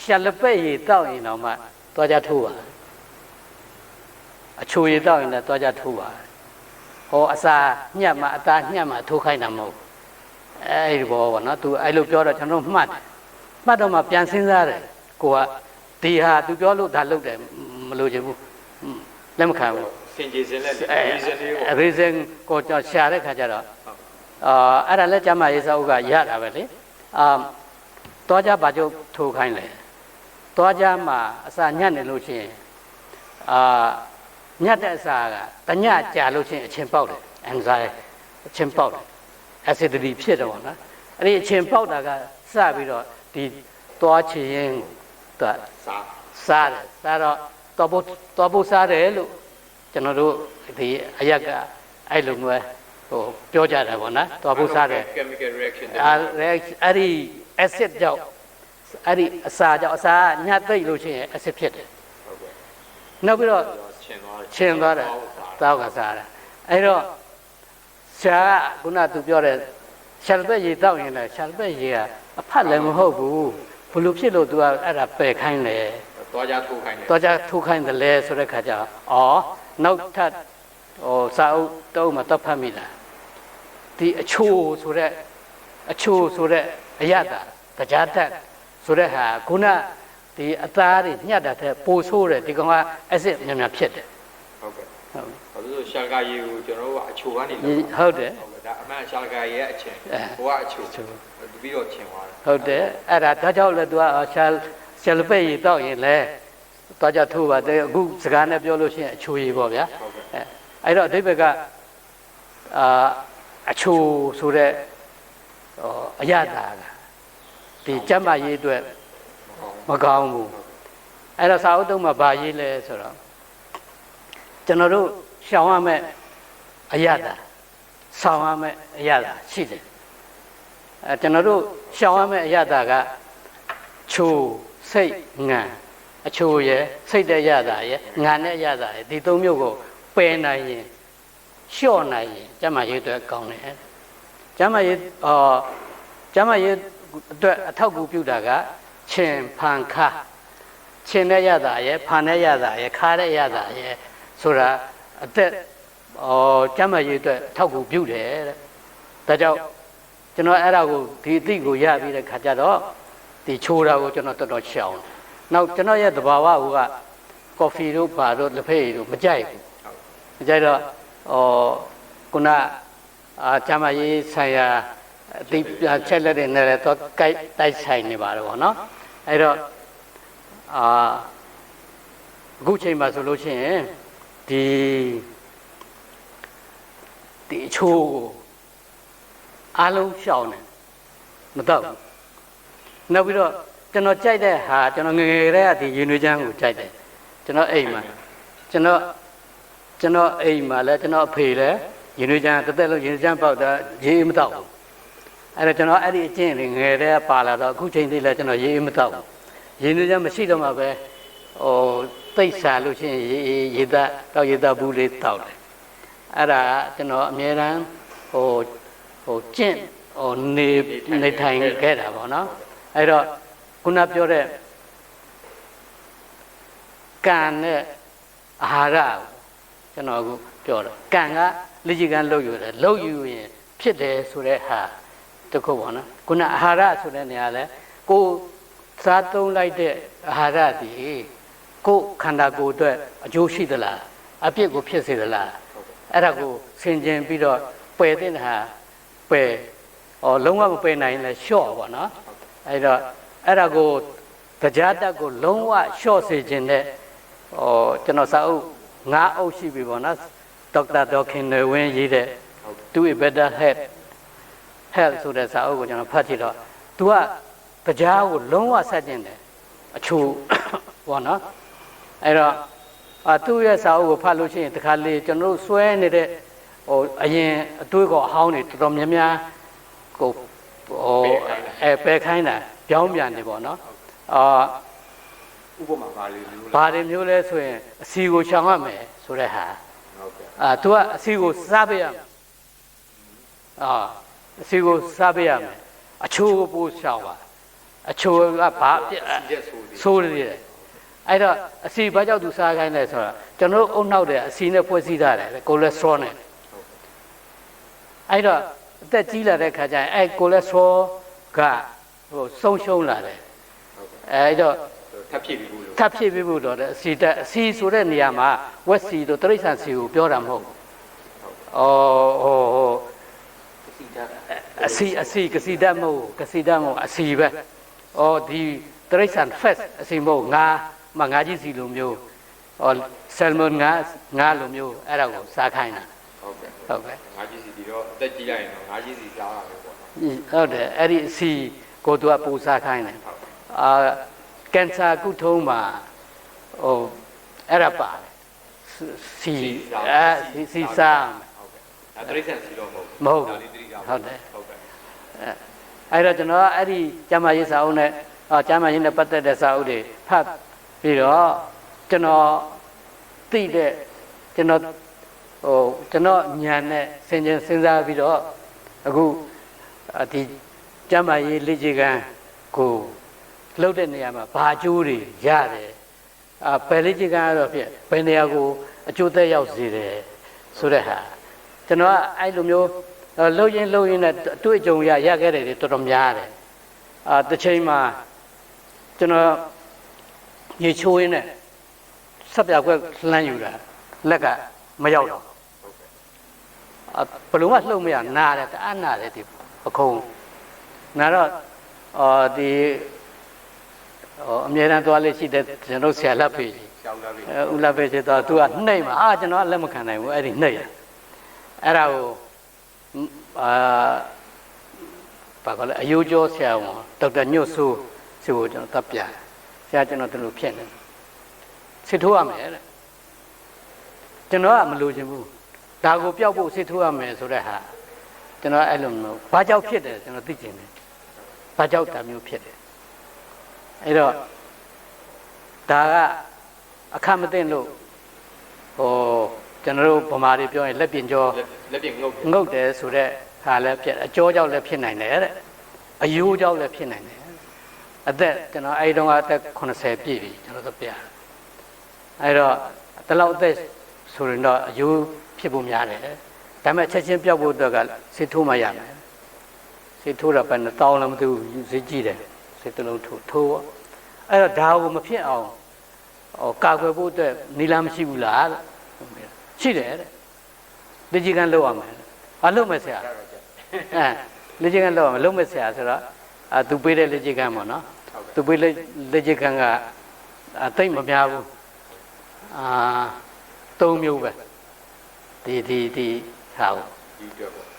ရှာလပက်ရည်တောက်ရင်တော့မှသွားကြထိုးပါအချိုရည်တောက်ရင်လည်းသွားကြထိုးပါဟောအစာညက်မှအသားညက်မှထိုးခိုင်းတာမဟုတ်အဲ့ဒီဘောပေါ့နော်သူအဲ့လိုပြောတော့ကျွန်တော်မှတ်တော့မှပြန်စဉ်းစားတယ်ကိုကဒီဟာသူပြောလို့ဒါလုပ်တယ်မလို့ချင်ဘူးလက်မခံဘူးစင်ကြီးစင်လက် reason ကိုကြောင့်ရှာတဲ့ခါကျတော့အဲ့ဒါလက်ကျမရေးစာအုပ်ကရတာပဲလေသွားကြပါကျုပ်ထိုးခိုင်းလေသွားကြမှာအစာညက်နေလို့ရှိရင်ညက်တဲ့အစာကတညကြာလို့ရှိရင်အချင်းပေါက်တယ် anxiety အချင်းပေါက်တယ် acidity ဖြစ်တော့နော်အဲ့ဒီအချင်းပေါက်တာကစပြီးတော့ဒီသွားချင်ရင်သူစားတယ်စားတော့တော်ဖို့စားတယ်လို့ကျွန်တော်တို့ဒီအရက်ကအဲ့လိုမျိုးဟိုပြောကြတယ်ပေါ့နော်တော်ဖို့စားတယ် chemical reaction အဲ့ဒီ acid ကြောင့်အဲ့ဒီအစာကြောင့်အစာညှပ်သိပ်လို့ရှိရင် acid ဖြစ်တယ်ဟုတ်ကဲ့နောက်ပြီးတော့ချင်သွားတယ်တောက်ကစားတာအဲ့တော့ရှားခုနသူပြောတယ်ရှာလပက်ရေတောက်ရင်လည်းရှာလပက်ရေကအဖတ်လည်းမဟုတ်ဘူးဘလို့ဖြစ်လို့ तू ကအဲ့ဒါပယ်ခိုင်းတယ်သွားကြထိုးခိုင်းတယ်သွားကြထိုးခိုင်းတယ်လဲဆိုတဲ့ခါကျနောက်ထပ်စာအုပ်တုံးမှာတပ်ဖတ်မိလားဒီအချိုဆိုတဲ့အရတာတရားတက်ဆိုတဲ့ဟာခုနဒီအသားတွေညှက်တာတဲ့ပိုဆိုးတယ်ဒီကောင်ကအက်ဆစ်များဖြစ်တယ်ဟုတ်ကဲ့ဟုတ်ဘာလို့ရှာလကာရေကိုကျွန်တော်တို့ကအချိုကနေဟုတ်တယ်ဒါအမှန်ရှာလကာရေရဲ့အချင်းဘဝအချိုပြီးတော့ချင်းသွားတယ်ဟုတ်တယ်အဲ့ဒါကြောင့်လဲ तू ကရှာလပက်ရေတောက်ရင်လဲသွားကြထိုးပါတယ်အခုစကားနဲ့ပြောလို့ရှိရင်အချိုရေပေါ့ဗျာအဲ့တော့အဓိပ္ပာယ်ကအချိုဆိုတဲ့အရသာကဒီကျမ်းမာရေးအတွက်မကောင်းဘူးအဲ့တော့စာအုပ်တုံးမှာဗာရေးလဲဆိုတော့ကျွန်တော်တို့ရှောင်ရမယ့်အရသာဆောင်ရမယ့်အရသာရှိတယ်ကျွန်တော်တို့ရှောင်ရမယ့်အရသာကချိုစိတ်ငံအချိုရယ်စိတ်တဲ့ရသာရယ်ငံတဲ့ရသာရယ်ဒီသုံးမျိုးကိုပယ်နိုင်ရင်လျှော့နိုင်ရင်ကျမ်းမာရေးအတွက်ကောင်းတယ်ကျမ်းမာရေးအတွက်အထောက်အကူပြုတာကခြင်ဖန်ခါခြင်တဲ့ရတာရယ်ဖန်တဲ့ရတာရယ်ခါတဲ့ရတာရယ်ဆိုတာအသက်ကျမ်းမာရေးအတွက်အထောက်အကူပြုတယ်တဲ့ဒါကြောင့်ကျွန်တော်အဲ့ဒါကိုဒီအသိကိုရပြီးတဲ့ခါကျတော့ဒီချိုးတာကိုကျွန်တော်တော်တော်ရှောင်နောက်ကျွန်တော်ရဲ့သဘာဝကကော်ဖီတို့ဘာတို့လက်ဖက်ရည်တို့မကြိုက်ဘူးမကြိုက်တော့ခုနကျမ်းမာရေးဆိုင်ရာအသိချက်လက်တွေနဲ့လည်းတော့တိုက်ဆိုင်နေပါတော့ဗောနော်အဲ့တော့အခုချိန်မှာဆိုလို့ရှိရင်ဒီအချိုးကိုအားလုံးရှောင်တယ်မတော့ဘူးနောက်ပြီးတော့ကျွန်တော်ကြိုက်တဲ့ဟာကျွန်တော်ငယ်ငယ်တည်းကဒီရေနွေးချမ်းကိုကြိုက်တယ်ကျွန်တော်အိမ်မှာကျွန်တော်အိမ်မှာလည်းကျွန်တော်အဖေလည်းရေနွေးချမ်းတစ်သက်လုံးရေနွေးချမ်းပေါက်တာရေမတော့ဘူးအဲ့တော့ကျွန်တော်အဲ့ဒီအကျင့်တွေငယ်တည်းကပါလာတော့အခုချိန်ထိလည်းကျွန်တော်ရေမတော့ဘူးရေနွေးချမ်းမရှိတော့မှပဲ သိပ်စားလို့ရှိရင်ရေသားတောက်ရေသားဘူးလေးတောက်တယ်အဲ့ဒါကျွန်တော်အများရန်ကျင့်နေထိုင်ခဲ့တာပေါ့နော်အဲ့တော့ခုနပြောတဲ့ကံနဲ့အာဟာရကျွန်တော်အခုပြောတော့ကံကလေ့ကျင့်ခန်းလုပ်ယူတယ်လုပ်ယူရင်ဖြစ်တယ်ဆိုတဲ့ဟာတခုပေါ့နော်ခုနအာဟာရဆိုတဲ့နေရာလဲကိုစားသုံးလိုက်တဲ့အာဟာရဒီကိုခန္ဓာကိုယ်အတွက်အကျိုးရှိသလားအပြစ်ကိုဖြစ်စေသလားအဲ့ဒါကိုဆင်ခြင်ပြီးတော့ပယ်တဲ့ဟာပယ်လုံးဝမပယ်နိုင်လဲလျှော့ပေါ့နော်အဲ့တော့အဲ့ဒါကိုတရားတက်ကိုလုံးဝလျှော့စေခြင်းနဲ့ကျွန်တော်စာအုပ်9အုပ်ရှိပြီပေါ့နော်ဒေါက်တာဒေါခင်နွယ်ဝင်းရေးတဲ့ Do a better health ဆိုတဲ့စာအုပ်ကိုကျွန်တော်ဖတ်ကြည့်တော့ तू ကတရားကိုလုံးဝဆက်ကျင်တယ်အချို့ပေါ့နော်အဲ့တော့သူ့ရဲ့စာအုပ်ကိုဖတ်လို့ရှိရင်တခါလေကျွန်တော်တို့စွဲနေတဲ့အရင်အတွေးကောအဟောင်းတွေတော်တော်များများကိုပယ်ခိုင်းတာပြောင်းပြန်နေပေါ့နော်ဥပမာဘာတွေမျိုးလဲဆိုရင်အစီကိုရှောင်ရမယ်ဆိုတဲ့ဟာသူကအစီကိုစားပေးရမယ်အစီကိုစားပေးရမယ်အချိုးကိုပို့ရှောင်ပါအချိုးကဘာဆိုးတယ်အဲ့တော့အစီဘာကြောင့်သူစားခိုင်းလဲဆိုတော့ကျွန်တော်တို့အုံနောက်တဲ့အစီနဲ့ဖွဲ့စည်းထားတယ်ကိုလက်စထရောနဲ့အဲ့တော့အသက်ကြီးလာတဲ့ခါကျရင်အဲ့ကိုလက်စထရောကဆုံးရှုံးလာတယ်အဲ့တော့ထပ်ဖြည့်ပြီးဖို့တော့အစီဆိုတဲ့နေရာမှာဝက်စီတို့တိရစ္ဆာန်စီကိုပြောတာမဟုတ်အစီကစီတတ်မဟုတ်အစီပဲဒီတိရစ္ဆာန် fast အစီမဟုတ်ငါးကြီးစီလိုမျိုးsalmon ငါးလိုမျိုးအဲ့ဒါကိုစားခိုင်းတာဟုတ်ကဲ့ငါးကြီးစီဒီတော့အသက်ကြီးလိုက်ရင်တော့ငါးကြီးစီစားရမယ်ပေါ့ဟုတ်တယ်အဲ့ဒီအစီကိုသူကပူစားခိုင်းတယ်ကင်ဆာကုထုံးမှာအဲ့ဒါပါစီစားတရိစ္ဆာန်စီတော့မဟုတ်ဟုတ်တယ်အဲ့တော့ကျွန်တော်အဲ့ဒီကျမ်းမာရေးစာအုပ်နဲ့ကျမ်းမာရေးနဲ့ပတ်သက်တဲ့စာအုပ်တွေဖတ်ပြီးတော့ကျွန်တော်သိတဲ့ကျွန်တော်ဉာဏ်နဲ့စဉ်းစားပြီးတော့အခုဒီကျမ်းမာရေးလေ့ကျင့်ခန်းကိုလုပ်တဲ့နေရာမှာဘာအကျိုးတွေရတယ်ဘယ်လေ့ကျင့်ခန်းတော့ဖြစ်ဘယ်နေရာကိုအကျိုးသက်ရောက်စေတယ်ဆိုတဲ့ဟာကျွန်တော်ကအဲ့လိုမျိုးလှုပ်ရင်းနဲ့အတွေ့အကြုံရခဲ့တယ်တော်တော်များတယ်တစ်ချိန်မှာကျွန်တော်ရေချိုးရင်းနဲ့ဆက်ပြခွက်လှမ်းယူတာလက်ကမရောက်တော့ဘလုံးကလှုပ်မရနားတယ်တအားနာတယ်ဒီပခုံးနာတော့ဒီအမြဲတမ်းသွားလေးရှိတဲ့ကျွန်တော်ဆရာလက်ဖေးကြီးဦးလက်ဖေးကြီးတော့သူကနှိမ့်မှာကျွန်တော်လက်မခံနိုင်ဘူးအဲ့ဒီနှိမ့်ရအဲ့ဒါကိုဘာကလဲအယိုးကျော်ဆရာဝန်ဒေါက်တာညွတ်ဆိုးစီကိုကျွန်တော်တပ်ပြဆရာကျွန်တော်ဒီလိုဖြစ်နေစစ်ထိုးရမယ်တဲ့ကျွန်တော်ကမလိုချင်ဘူးဒါကိုပျောက်ဖို့စစ်ထိုးရမယ်ဆိုတဲ့ဟာကျွန်တော်အဲ့လိုမျိုးဘာကြောင့်ဖြစ်တယ်ကျွန်တော်သိချင်တယ်ဘာကြောင့်ဒါမျိုးဖြစ်တယ်အဲ့တော့ဒါကအခမသိလို့ကျွန်တော်တို့ဗမာတွေပြောရင်လက်ပြင်ကျော်ငုတ်တယ်ဆိုတဲ့ဟာလည်းဖြစ်အကျော်ကြောင့်လည်းဖြစ်နိုင်တယ်တဲ့အယိုးကြောင့်လည်းဖြစ်နိုင်တယ်အသက်ကျွန်တော်အဲ့တုန်းကအသက်80ပြည့်ပြီကျွန်တော်တို့ပြအဲ့တော့ဒီလောက်အသက်ဆိုရင်တော့အယိုးဖြစ်ဖို့များတယ်ဒါပေမဲ့ချက်ချင်းပြောက်ဖို့အတွက်ကဆေးထိုးမှရမယ်ဆေးထိုးတာပဲတောင်းလည်းမသိဘူးဈေးကြည့်တယ်ဆေးတစ်လုံးထိုးအဲ့တော့ဒါကိုမဖြစ်အောင်ကာကွယ်ဖို့အတွက်နီလာမရှိဘူးလားရှိတယ်တဲ့လေ့ကျင့်ခန်းလုပ်ရမယ်ဘာလုပ်မယ်ဆရာလေ့ကျင့်ခန်းလုပ်ရမယ်လုပ်မယ်ဆရာဆိုတော့သူပေးတဲ့လေ့ကျင့်ခန်းပေါ့နော်သူပေးလေ့ကျင့်ခန်းကတိတ်မများဘူး3မျိုးပဲဒီဟာ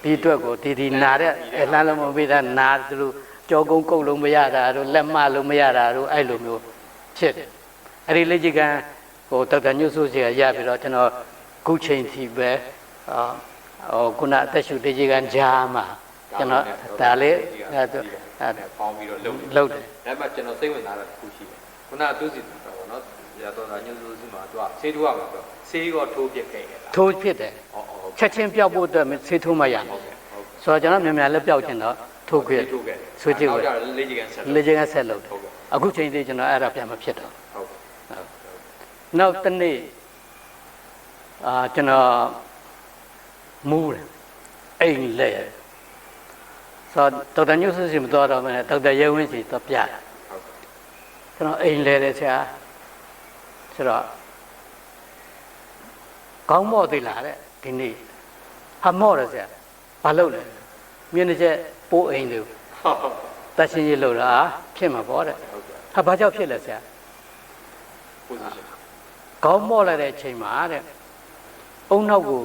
ဒီအတွက်ကိုဒီနာတဲ့အလှမ်းလုံးမပေးတာနာသူတို့ကြောကုန်းကုတ်လုံးမရတာတို့လက်မလုံးမရတာတို့အဲ့လိုမျိုးဖြစ်တယ်အဲ့ဒီလေ့ကျင့်ခန်းဒေါက်တာညွတ်ဆိုးစီကရပြီးတော့ကျွန်တော်ခုချိန်ထိပဲခုနအသက်ရှူလေ့ကျင့်ခန်းကြားမှာကျွန်တော်ဒါလေးပေါင်းပြီးတော့လုပ်တယ်ဒါပေမဲ့ကျွန်တော်စိတ်ဝင်စားတာတစ်ခုရှိတယ်ခုနသူစီပေါ့နော် ရတော့ညှို့စုစီမှာသူကဆေးထိုးရမှာဆိုဆေးကထိုးပြစ်ခဲ့ရတာ ထိုးဖြစ်တယ် ဟုတ် ချက်ချင်းပြောက်ဖို့အတွက်ဆေးထိုးမှရမယ် ဟုတ်ကဲ့ ဆိုတော့ကျွန်တော်မြန်မြန်လည်းပြောက်ချင်တော့ထိုးခွေ ထိုးခဲ့ ဆွေးကြည့်ခွေ နောက်ကြလေ့ကျင့်ခန်းဆက် လေ့ကျင့်ခန်းဆက်လုပ်တယ် ဟုတ်ကဲ့ အခုချိန်သေးကျွန်တော်အဲ့ဒါပြန်မဖြစ်တော့ ဟုတ်ကဲ့ နောက်တစ်နေ့ကျွန်တော်မူးတယ်အိမ်လဲဆိုတော့ဒေါက်တာညွှန့်စီမတော်တော့မယ်ဒေါက်တာရဲဝင်းစီတော့ပြတယ် ဟုတ်ကဲ့ ကျွန်တော်အိမ်လဲတယ်ဆရာဆိုတော့ကောင်းမော့သေးလားတဲ့ဒီနေ့ဟာမော့တယ်ဆရာဘာလုပ်လဲမြင်းတစ်ချက်ပိုးအိမ်လို့ ဟုတ် တတ်ရှင်းရေးလုပ်တာဖြစ်မှာပေါ့တဲ့ ဟုတ်ကဲ့ ဟာဘာကြောင့်ဖြစ်လဲဆရာ position ကောင်းမော့လိုက်တဲ့အချိန်မှာတဲ့အုံနောက်ကို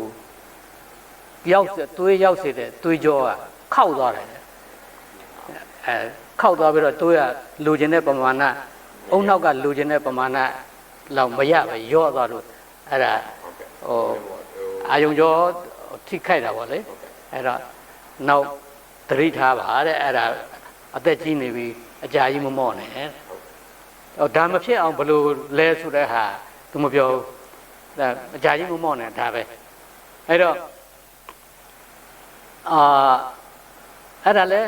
ရောက်သွေးရောက်စေတဲ့သွေးကြောကခောက်သွားတယ်ခောက်သွားပြီးတော့သွေးကလိုချင်တဲ့ပမာဏအုံနောက်ကလိုချင်တဲ့ပမာဏလောက်မရပဲရော့သွားလို့အဲ့ဒါ ဟုတ်ကဲ့ ဟိုအာယုံကြောထိခိုက်တာပေါ့လေအဲ့တော့နောက်သတိထားပါတဲ့အဲ့ဒါအသက်ကြီးနေပြီအကြာကြီးမမော့နဲ့ဟိုဒါမဖြစ်အောင်ဘယ်လိုလဲဆိုတဲ့ဟာသူမပြောဘူးဒါအကြာကြီးမမော့နဲ့ဒါပဲအဲ့တော့အဲ့ဒါလေ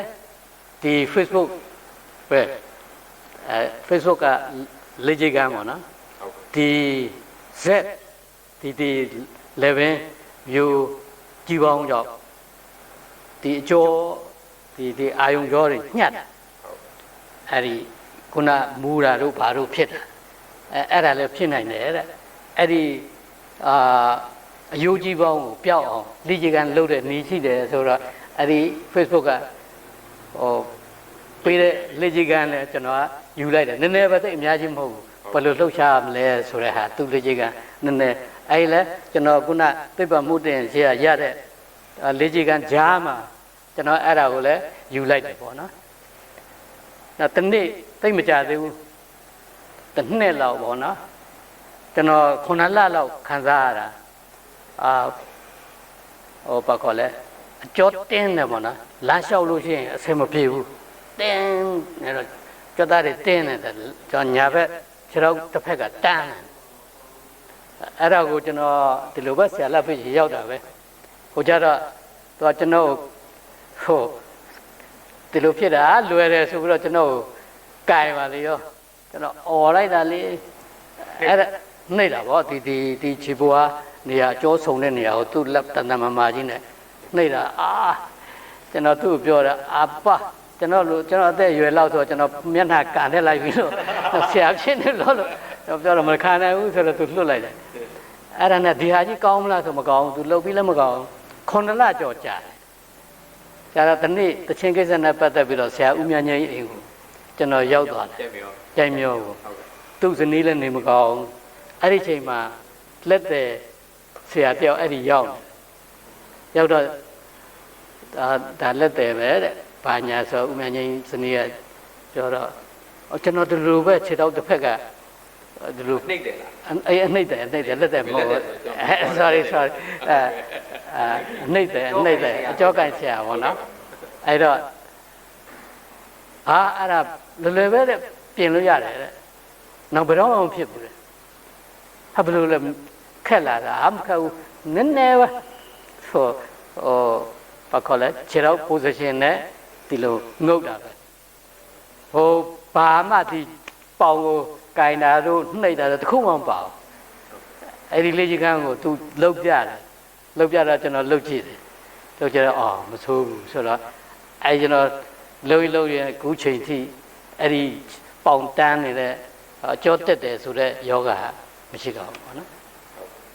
ဒီ Facebook ပဲ Facebook ကလေ့ကျင့်ခန်းပေါ့နော် ဟုတ်ကဲ့ ဒီ Z ဒီ11မျိုးကြီးပေါင်းကြောင့်ဒီအကျော်ဒီအာယုံကြောတွေညှက်တာအဲ့ဒီခုနမူတာတို့ဘာတို့ဖြစ်တာအဲ့ဒါလည်းဖြစ်နိုင်တယ်တဲ့အဲ့ဒီအယုတ်ကြီးပေါင်းကိုပျောက်အောင်လေ့ကျင့်ခန်းလုပ်တဲ့နေရှိတယ်ဆိုတော့အဲ့ဒီ Facebook ကဟိုပေးတဲ့လေ့ကျင့်ခန်းလည်းကျွန်တော်ကယူလိုက်တယ်နည်းနည်းပဲသိအများကြီးမဟုတ်ဘူးဘယ်လိုလှုပ်ရှားမလဲဆိုတဲ့ဟာသူလေ့ကျင့်ခန်းနည်းနည်းအဲ့ဒီလဲကျွန်တော်ခုနသိပ္ပံမှုတင်ရှေ့ရတဲ့လေ့ကျင့်ခန်းကြားမှာကျွန်တော်အဲ့ဒါကိုလည်းယူလိုက်တယ်ပေါ့နော်နောက်တစ်နေ့သိမကြသေးဘူးတစ်နှစ်လောက်ပေါ့နော်ကျွန်တော်9လလောက်ခံစားရတာဟိုဘာခေါ်လဲအကျော်တင်းတယ်ပေါ့နော်လမ်းလျှောက်လို့ရှိရင်အဆင်မပြေဘူးတင်းနေတော့ကြွသားတွေတင်းနေတယ်ကျွန်တော်ညာဘက်ခြေထောက်တစ်ဖက်ကတန်းတယ်အဲ့ဒါကိုကျွန်တော်ဒီလိုပဲဆရာလက်ဖိတ်ရောက်တာပဲဟိုကြတော့သူကကျွန်တော်ဟိုဒီလိုဖြစ်တာလွယ်တယ်ဆိုပြီးတော့ကျွန်တော်ကင်ပါလေရောကျွန်တော်អော်လိုက်တာလေအဲ့ဒါနှိပ်တာဗောဒီခြေပွားနေရာအကျော်ဆုံတဲ့နေရာကိုသူ့လက်တန်တန်မာမာကြီးနဲ့နှိပ်တာကျွန်တော်သူ့ပြောတာကျွန်တော်အသက်အရွယ်လောက်ဆိုကျွန်တော်မျက်နှာကန်ထည့်လိုက်ပြီးတော့ဆရာဖြစ်နေလို့ကျွန်တော်ပြောတော့မခံနိုင်ဘူးဆိုတော့သူလွတ်လိုက်တယ်အဲ့ဒါနဲ့ဒီဟာကြီးကောင်းမလားဆိုမကောင်းဘူးသူလှုပ်ပြီးလည်းမကောင်းဘူး9လကြော်ကြာဆရာကတနေ့တချင်းကိစ္စနဲ့ပတ်သက်ပြီးတော့ဆရာဦးမြတ်ငယ်အိမ်ကိုကျွန်တော်ရောက်သွားတယ်ကြိုင်မြောကိုသူ့ဇနီးလည်းနေမကောင်းအဲ့ဒီချိန်မှာလက်တဲ့ဆရာတယောက်အဲ့ဒီရောက်တော့ဒါလက်တဲ့ပဲတဲ့ဘာညာဆိုဦးမြတ်ငယ်ဇနီးကပြောတော့ကျွန်တော်ဒီလိုပဲခြေထောက်တစ်ဖက်ကဒီလိုနှိပ်တယ်လား အဲ့အနှိမ့်တယ်လက်တယ်မဟုတ်ဘူး sorry နှိမ့်တယ်အကြောကန်ဆရာပေါ့နော်အဲ့တော့အဲ့ဒါလွယ်ပဲတဲ့ပြင်လို့ရတယ်တဲ့နောက်ဘယ်တော့မှမဖြစ်ဘူးတဲ့ဟာဘယ်လိုလဲခက်လာတာမခက်ဘူးနည်းနည်းပဲဘာခေါ်လဲခြေထောက် position နဲ့ဒီလိုငုတ်တာပဲဘာမှဒီပေါင်ကိုကင်တာတို့နှိပ်တာတို့တခုမှမပါဘူးအဲ့ဒီလေ့ကျင့်ခန်းကို तू လုတ်ပြတော့ကျွန်တော်လုတ်ကြည့်တယ်လုတ်ကြတော့မဆိုးဘူးဆိုတော့အဲ့ကျွန်တော်လှုပ်ရင်ခုချိန်ထိအဲ့ဒီပေါင်တန်းနေတဲ့အကျော်တက်တယ်ဆိုတော့ယောဂမရှိတော့ဘူးပေါ့နော်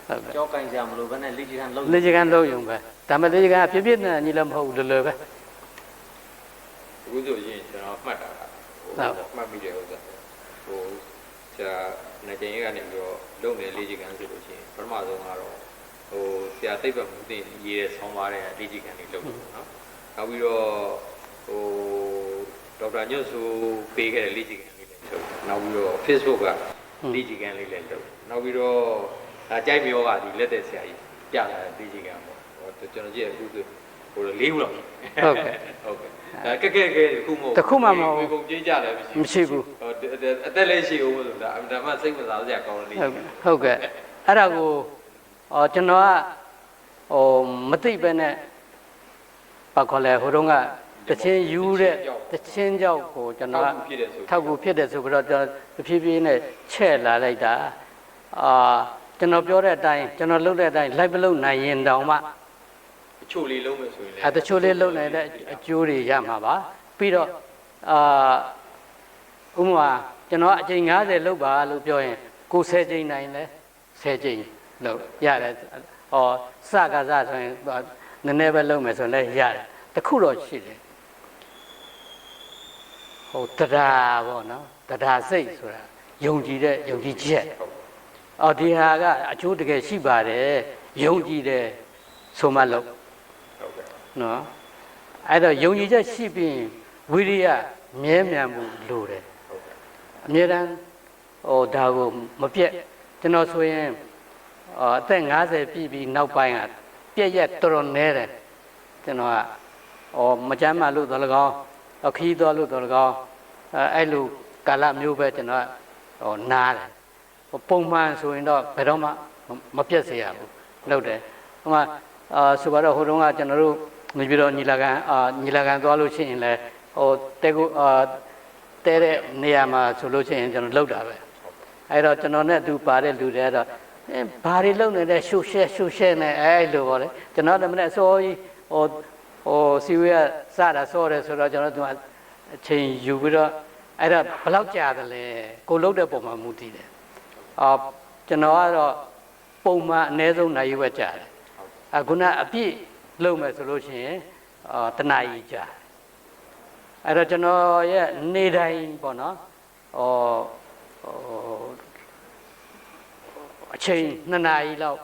ဟုတ်ကဲ့ ကြောက်ကင်စရာမလိုဘဲနဲ့လေ့ကျင့်ခန်းလုပ် လေ့ကျင့်ခန်းလုပ်ရုံပဲဒါမှလေ့ကျင့်ခန်းပြပြနဲ့ညီလည်းမဟုတ်ဘူးလွယ်ပဲ အခုဆိုရင်ကျွန်တော်မှတ်တာကမှတ်ပြီးတယ်ဥစ္စာဟိုဆရာနေကျင်ရေးကနေပြီးတော့လုပ်နေလေ့ကျင့်ခန်းဆိုလို့ရှိရင်ပထမဆုံးကတော့ဟိုဆရာသိပ္ပံမှုတင်ရေးတဲ့ဆောင်းပါးတဲ့လေ့ကျင့်ခန်းတွေလုပ်လို့နော်နောက်ပြီးတော့ဟိုဒေါက်တာညွတ်ဆိုပေးခဲ့တဲ့လေ့ကျင့်ခန်းလေးလည်းလုပ်နောက်ပြီးတော့ Facebook ကလေ့ကျင့်ခန်းလေးလည်းလုပ်နောက်ပြီးတော့ဒါကြိုက်မြောကဒီလက်သက်ဆရာကြီးပြလာတဲ့လေ့ကျင့်ခန်းပေါ့ဟိုကျွန်တော်ကြည့်အခုဆို ဟိုလေးခုလောက် ဟုတ်ကဲ့ ဟုတ်ကဲ့ကဲခုမဟုတ် တစ်ခုမှမဟုတ် ဒီကုန်ကြေးကြလည်း မရှိဘူး ဟိုအသက်လည်းရှိအောင်ဆိုတာအမှန်တမ်းစိတ်ဝင်စားစရာကောင်းတယ် ဟုတ်ကဲ့အဲ့ဒါကိုကျွန်တော်ကဟိုမသိပဲနဲ့ဘာခေါ်လဲဟိုတုန်းကတချင်းယူတဲ့တချင်းကြောက်ကိုကျွန်တော်ကထောက်ကူဖြစ်တယ်ဆိုပြီးတော့ကျွန်တော်တဖြည်းဖြည်းနဲ့ချဲ့လာလိုက်တာကျွန်တော်ပြောတဲ့အတိုင်းကျွန်တော်လုပ်တဲ့အတိုင်းလိုက်မလုပ်နိုင်ရင်တောင်မှ တချို့လေးလုံးမယ်ဆိုရင်လည်း တချို့လေးလုပ်နိုင်တဲ့အကျိုးတွေရမှာပါပြီးတော့ဥပမာကျွန်တော်အချိန်90လုပ်ပါလို့ပြောရင်ကို10ချိန်နိုင်လဲ10ချိန်လုပ်ရတယ်စကားဆိုရင်နည်းနည်းပဲလုပ်မယ်ဆိုရင်လည်းရတယ်တခုတော့ရှိတယ်တရားပေါ့နော်တရားစိတ်ဆိုတာယုံကြည်တဲ့ယုံကြည်ချက်ဒီဟာကအကျိုးတကယ်ရှိပါတယ်ယုံကြည်တယ်ဆိုမှလို့နော်အဲ့တော့ယုံကြည်ချက်ရှိပြီးဝိရိယမြဲမြံမှုလိုတယ်အမြဲတမ်းဒါကိုမပြတ်ကျွန်တော်ဆိုရင်အသက်50ပြည့်ပြီးနောက်ပိုင်းကပြည့်ရက်တော်တော်နဲတယ်ကျွန်တော်ကမကြမ်းမှလို့တော်၎င်းခီးတော်လို့တော်၎င်းအဲ့လိုကာလမျိုးပဲကျွန်တော်နားတယ်ပုံမှန်ဆိုရင်တော့ဘယ်တော့မှမပြတ်စေရဘူးလုပ်တယ်ဟိုမှာဆိုတော့ဟိုတုန်းကကျွန်တော်တို့နေပြီးတော့ညီလာခံသွားလို့ရှိရင်လည်းတဲကိုတဲတဲ့နေရာမှာဆိုလို့ရှိရင်ကျွန်တော်လှုပ်တာပဲအဲ့တော့ကျွန်တော်နဲ့အတူပါတဲ့လူတွေကတော့ဘာတွေလုပ်နေတဲ့ရှုရှဲနဲ့အဲ့လိုပေါ့လေကျွန်တော်လည်းမနေ့အစောကြီးစီဝေးကစတာစောတယ်ဆိုတော့ကျွန်တော်တို့အချိန်ယူပြီးတော့အဲ့ဒါဘယ်လောက်ကြာတယ်လဲကိုလှုပ်တဲ့ပုံမှာမူတည်တယ်ကျွန်တော်ကတော့ပုံမှန်အနည်းဆုံးနိုင်ရွက်ကြာတယ်ခုနအပြည့်လုပ်မယ်ဆိုလို့ရှိရင်တနာရီကြာအဲ့တော့ကျွန်တော်ရဲ့နေတိုင်းပေါ့နော်အချိန်2နာရီလောက်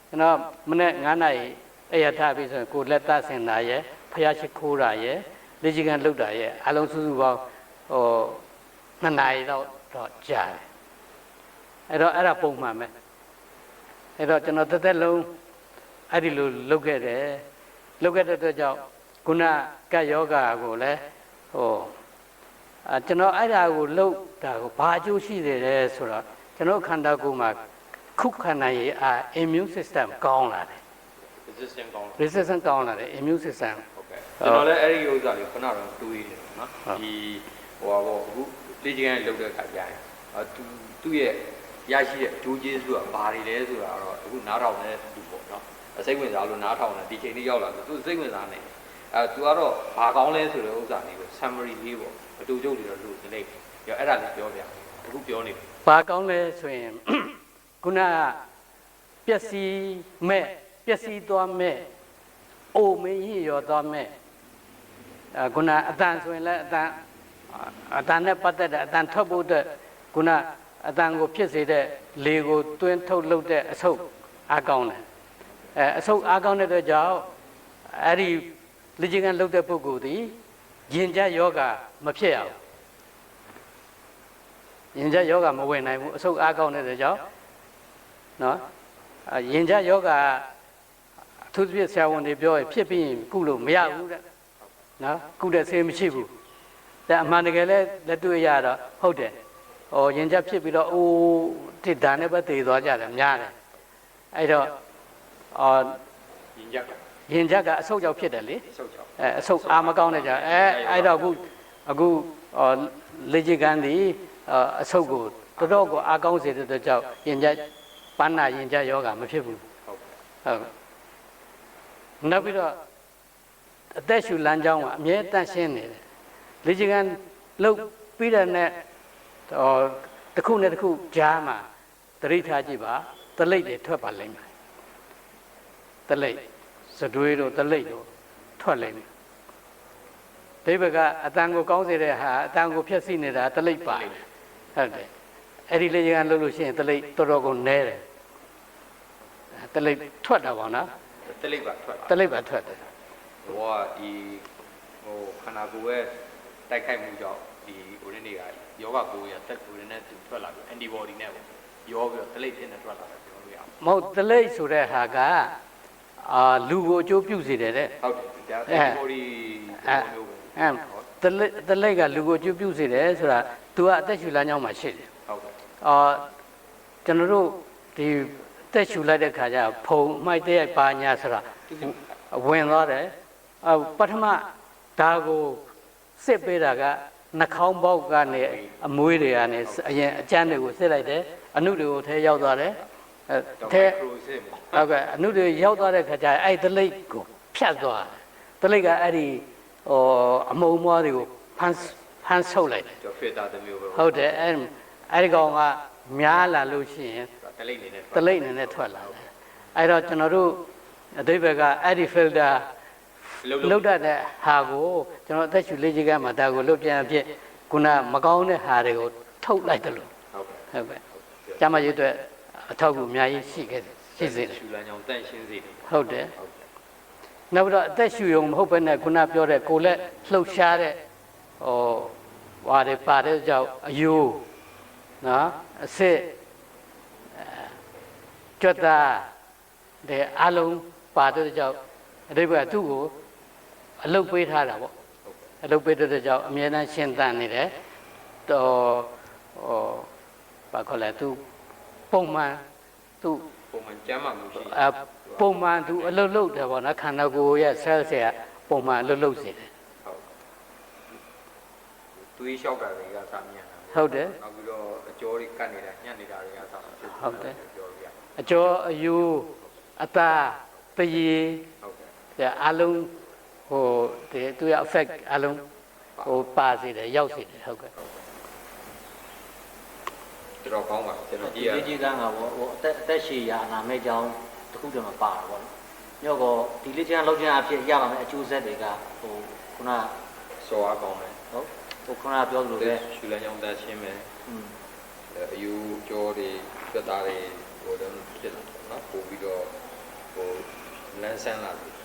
ကျွန်တော်မနေ့9နာရီအဲ့ရထားပြီဆိုရင်ကိုလက်သဆင်တာရဲ့ဖျားရှိခိုးတာရဲ့လေ့ကျင့်ခန်းလုပ်တာရဲ့အလုံးစုစုပေါင်း2နာရီတော့ကြာတယ်အဲ့တော့အဲ့ဒါပုံမှန်ပဲအဲ့တော့ကျွန်တော်တစ်သက်လုံးအဲ့ဒီလိုလုပ်ခဲ့တယ်လုပ်ခဲ့တဲ့အတွက်ကြောင့်ခုနကတ်ယောဂါကိုလည်းကျွန်တော်အဲ့ဒါကိုလုပ်တာကိုဘာအကျိုးရှိတယ်လဲဆိုတော့ကျွန်တော်ခန္ဓာကိုယ်မှာခုခံနိုင်ရေးimmune system ကောင်းလာတယ် resistance ကောင်းလာတယ် immune system ဟုတ်ကဲ့ကျွန်တော်လည်းအဲ့ဒီဥစ္စာလေးခုနကတော့တွေးတယ်နော်ဒီအခုလေ့ကျင့်ခန်းလုပ်တဲ့အခါကျရင်သူ့ရဲ့ရရှိတဲ့ဒူးကျေးစုကဘာတွေလဲဆိုတာတော့အခုနားထောင်တဲ့လူပေါ့နော်စိတ်ဝင်စားလို့နားထောင်တယ်ဒီချိန်လေးရောက်လာဆိုသူစိတ်ဝင်စားနေသူကတော့ဘာကောင်းလဲဆိုတဲ့ဥစ္စာလေးကို summary လေးပေါ့အတူချုပ်တွေတော့လူနေလိုက်ရောအဲ့ဒါလေးပြောပြအခုပြောနေပြီဘာကောင်းလဲဆိုရင်ခုနကပျက်စီးသွားမဲ့အိုမင်းရရောသွားမဲ့ခုနအတန်ဆိုရင်လည်းအတန်နဲ့ပတ်သက်တဲ့အတန်ထွက်ဖို့အတွက်ခုနအတန်ကိုဖြစ်စေတဲ့လေကိုတွင်းထုတ်လုပ်တဲ့အဆုပ်အားကောင်းတယ်အဆုပ်အားကောင်းတဲ့အတွက်ကြောင့်အဲ့ဒီလေ့ကျင့်ခန်းလုပ်တဲ့ပုဂ္ဂိုလ်သည်ရင်ကျယောဂမဖြစ်ရဘူးရင်ကျယောဂမဝင်နိုင်ဘူးအဆုပ်အားကောင်းတဲ့အတွက်ကြောင့်နော်ရင်ကျယောဂအထူးသဖြင့်ဆရာဝန်တွေပြောရင်ဖြစ်ပြီးရင်ကုလို့မရဘူးတဲ့နော်ကုတဲ့ဆေးမရှိဘူးဒါအမှန်တကယ်လက်တွေ့ရတော့ဟုတ်တယ်ရင်ကျဖြစ်ပြီးတော့တစ်ဒါနဲ့ပဲတည်သွားကြတယ်များတယ်အဲ့တော့ရင်ကျကအဆုပ်ကြောင့်ဖြစ်တယ်လေအဆုပ်အားမကောင်းတဲ့ကြောင့်အဲ့တော့အခုလေ့ကျင့်ခန်းဒီအဆုပ်ကိုတော်တော်ကိုအားကောင်းစေတဲ့အတွက်ကြောင့်ရင်ကျပန်းနာရင်ကျယောဂမဖြစ်ဘူးဟုတ်နောက်ပြီးတော့အသက်ရှူလမ်းကြောင်းကအမြဲတမ်းရှင်းနေတယ်လေ့ကျင့်ခန်းလုပ်ပြီးတဲ့နဲ့တစ်ခုနဲ့တစ်ခုကြားမှာသတိထားကြည့်ပါတလိပ်တွေထွက်ပါလိမ့်မယ်တလိပ်စတွေးတို့တလိပ်တို့ထွက်လိမ့်မယ်ဒိဗကအတန်ကိုကောင်းစေတဲ့ဟာအတန်ကိုဖျက်ဆီးနေတာတလိပ်ပါဟုတ်တယ်အဲ့ဒီလေ့ကျင့်ခန်းလုပ်လို့ရှိရင်တလိပ်တော်တော်ကိုနဲတယ်တလိပ်ထွက်တာပေါ့နော်တလိပ်ပါထွက်တယ်ဟိုခန္ဓာကိုယ်ရဲ့တိုက်ခိုက်မှုကြောင့်ဒီတွေကယောဂကိုယ်ရတက်ကိုယ်နဲ့ထွက်လာပြီး antibody နဲ့ပေါ့ရောပြီးတော့တလိပ်ဖြစ်နေထွက်လာတယ်ပြောလို့ရအောင်မဟုတ်တလိပ်ဆိုတဲ့ဟာက လူကိုအကျိုးပြုစေတယ်တဲ့ ဟုတ်တယ်ဗျာဒီမိုဒီမျိုးပဲ တလိတ်ကလူကိုအကျိုးပြုစေတယ်ဆိုတာ तू ကအသက်ရှူလမ်းကြောင်းမှာရှိတယ် ဟုတ်ကဲ့ ကျွန်တော်တို့ဒီအသက်ရှူလိုက်တဲ့ခါကျဖုံမှိုက်တဲ့ပါညာဆိုတာဝင်သွားတယ်ပထမဒါကိုစစ်ပေးတာကနှာခေါင်းပေါက်ကနေအမွေးတွေကနေအရင်အကျန်းတွေကိုစစ်လိုက်တယ်အနုတွေကိုထဲရောက်သွားတယ်ထဲဟုတ်ကဲ့အနုတွေရောက်သွားတဲ့ခါကျအဲ့တလိတ်ကိုဖြတ်သွားတလိတ်ကအဲ့ဒီအမုံမွားတွေကိုဖမ်းဆုပ်လိုက်တယ် ဖစ်တာတစ်မျိုးပဲ ဟုတ်တယ်အဲ့ဒီကောင်ကများလာလို့ရှိရင် တလိမ့်နေတယ် တလိမ့်နေနဲ့ထွက်လာတယ်အဲ့တော့ကျွန်တော်တို့အဓိပ္ပာယ်ကအဲ့ဒီ filter လုတ်တတ်တဲ့ဟာကိုကျွန်တော်အသက်ရှူလေးကြီးကမှဒါကိုလုတ်ပြန်ဖြစ်ခုနမကောင်းတဲ့ဟာတွေကိုထုတ်လိုက်တယ်လို့ ဟုတ်ကဲ့ ကျမရွတ်အတွက်အထောက်အကူအများကြီးရှိခဲ့တယ်ရှိစေတယ် ရှူလမ်းကြောင်းတန့်ရှင်းစေတယ် ဟုတ်တယ်နောက်ပြီးတော့အသက်ရှူရုံမဟုတ်ဘဲနဲ့ခုနပြောတဲ့ကိုယ်လက်လှုပ်ရှားတဲ့ဟွာတွေပါတဲ့ကြောင့်အယိုးနော်အစစ်ကြွတ်သားတဲ့အလုံးပါတဲ့ကြောင့်အဓိပ္ပာယ်သူ့ကိုအလုတ်ပေးထားတာပေါ့အလုတ်ပေးတဲ့ကြောင့်အမြဲတမ်းရှင်းသန်နေတယ်တော့ဘာခေါ်လဲသူပုံမှန်သူ ပုံမှန်ကျမ်းမာမှုရှိ ပုံမှန်သူအလုတ်လုတ်တယ်ပေါ့နော်ခန္ဓာကိုယ်ရဲ့ cell တွေကပုံမှန်အလုတ်လုတ်စေတယ် ဟုတ်သွေးလျှောက်တာတွေကစမြန်တာ ဟုတ်တယ် နောက်ပြီးတော့အကျော်တွေကတ်နေတာညှက်နေတာတွေကစဖြစ် ဟုတ်တယ် ပြောရ အကျော်အယူအသားပရီ ဟုတ်ကဲ့ အလုံးဟိုသူရဲ့ effect အလုံးဟိုပါစေတယ်ရောက်စေတယ်ဟုတ်ကဲ့ ကျွန်တော်ကောင်းပါကျွန်တော်ကြည့်ရ ဒီကြီးကန်းကဟိုအသက်ရှည်ရာအနာမဲ့ကြောင်းတစ်ခုတည်းမှာပါတာပေါ့နော်။ညော့ကောဒီလေးချမ်းလောက်ချမ်းအဖြစ်ရပါမယ်အကျိုးဆက်တွေကဟိုခုန စောအားကောင်းတယ် ဟုတ်ဟိုခုနပြောသလိုပဲ ရှူလမ်းကြောင်းတန့်ရှင်းမယ် อืม အယူကျော်တွေပြတ်သားတွေဟိုတော့ဖြစ်လာတယ်နော်ပို့ပြီးတော့ဟိုလမ်းဆန်းလာတယ်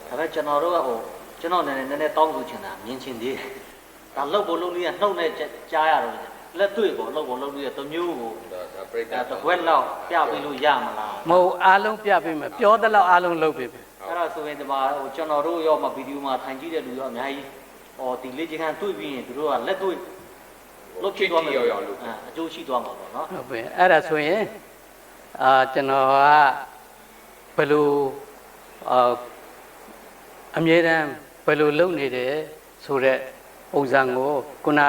ဒါပေမဲ့ကျွန်တော်တို့ကဟိုကျွန်တော်နည်းနည်းတောင်းဆိုချင်တာမြင်ချင်သေးတယ်။ဒါလောက်ဖို့လုံးလေးကနှုတ်နဲ့ကြားရတော့လက်တွေ့ပေါ့လောက်ဖို့လုံးလေးကတစ်မျိုးကို ဒါပြိတ္တာ တစ်ခွက်လောက်ပြပေးလို့ရမလား မဟုတ်အားလုံးပြပေးမယ်ပြောတဲ့လောက်အားလုံးလုပ်ပေးမယ် ။အဲ့ဒါဆိုရင်ဒီမှာဟိုကျွန်တော်တို့ရောမှဗီဒီယိုမှာထိုင်ကြည့်တဲ့လူရောအများကြီးဟောဒီလေးချမ်းတွေ့ပြီးရင်သူတို့ကလက်တွေ့လုပ်ဖြစ်သွားမယ်အကျိုးရှိသွားမှာပေါ့နော် ဟုတ်ပြီအဲ့ဒါဆိုရင်ကျွန်တော်ကဘယ်လိုအမြဲတမ်းဘယ်လိုလုပ်နေတယ်ဆိုတဲ့ပုံစံကိုခုန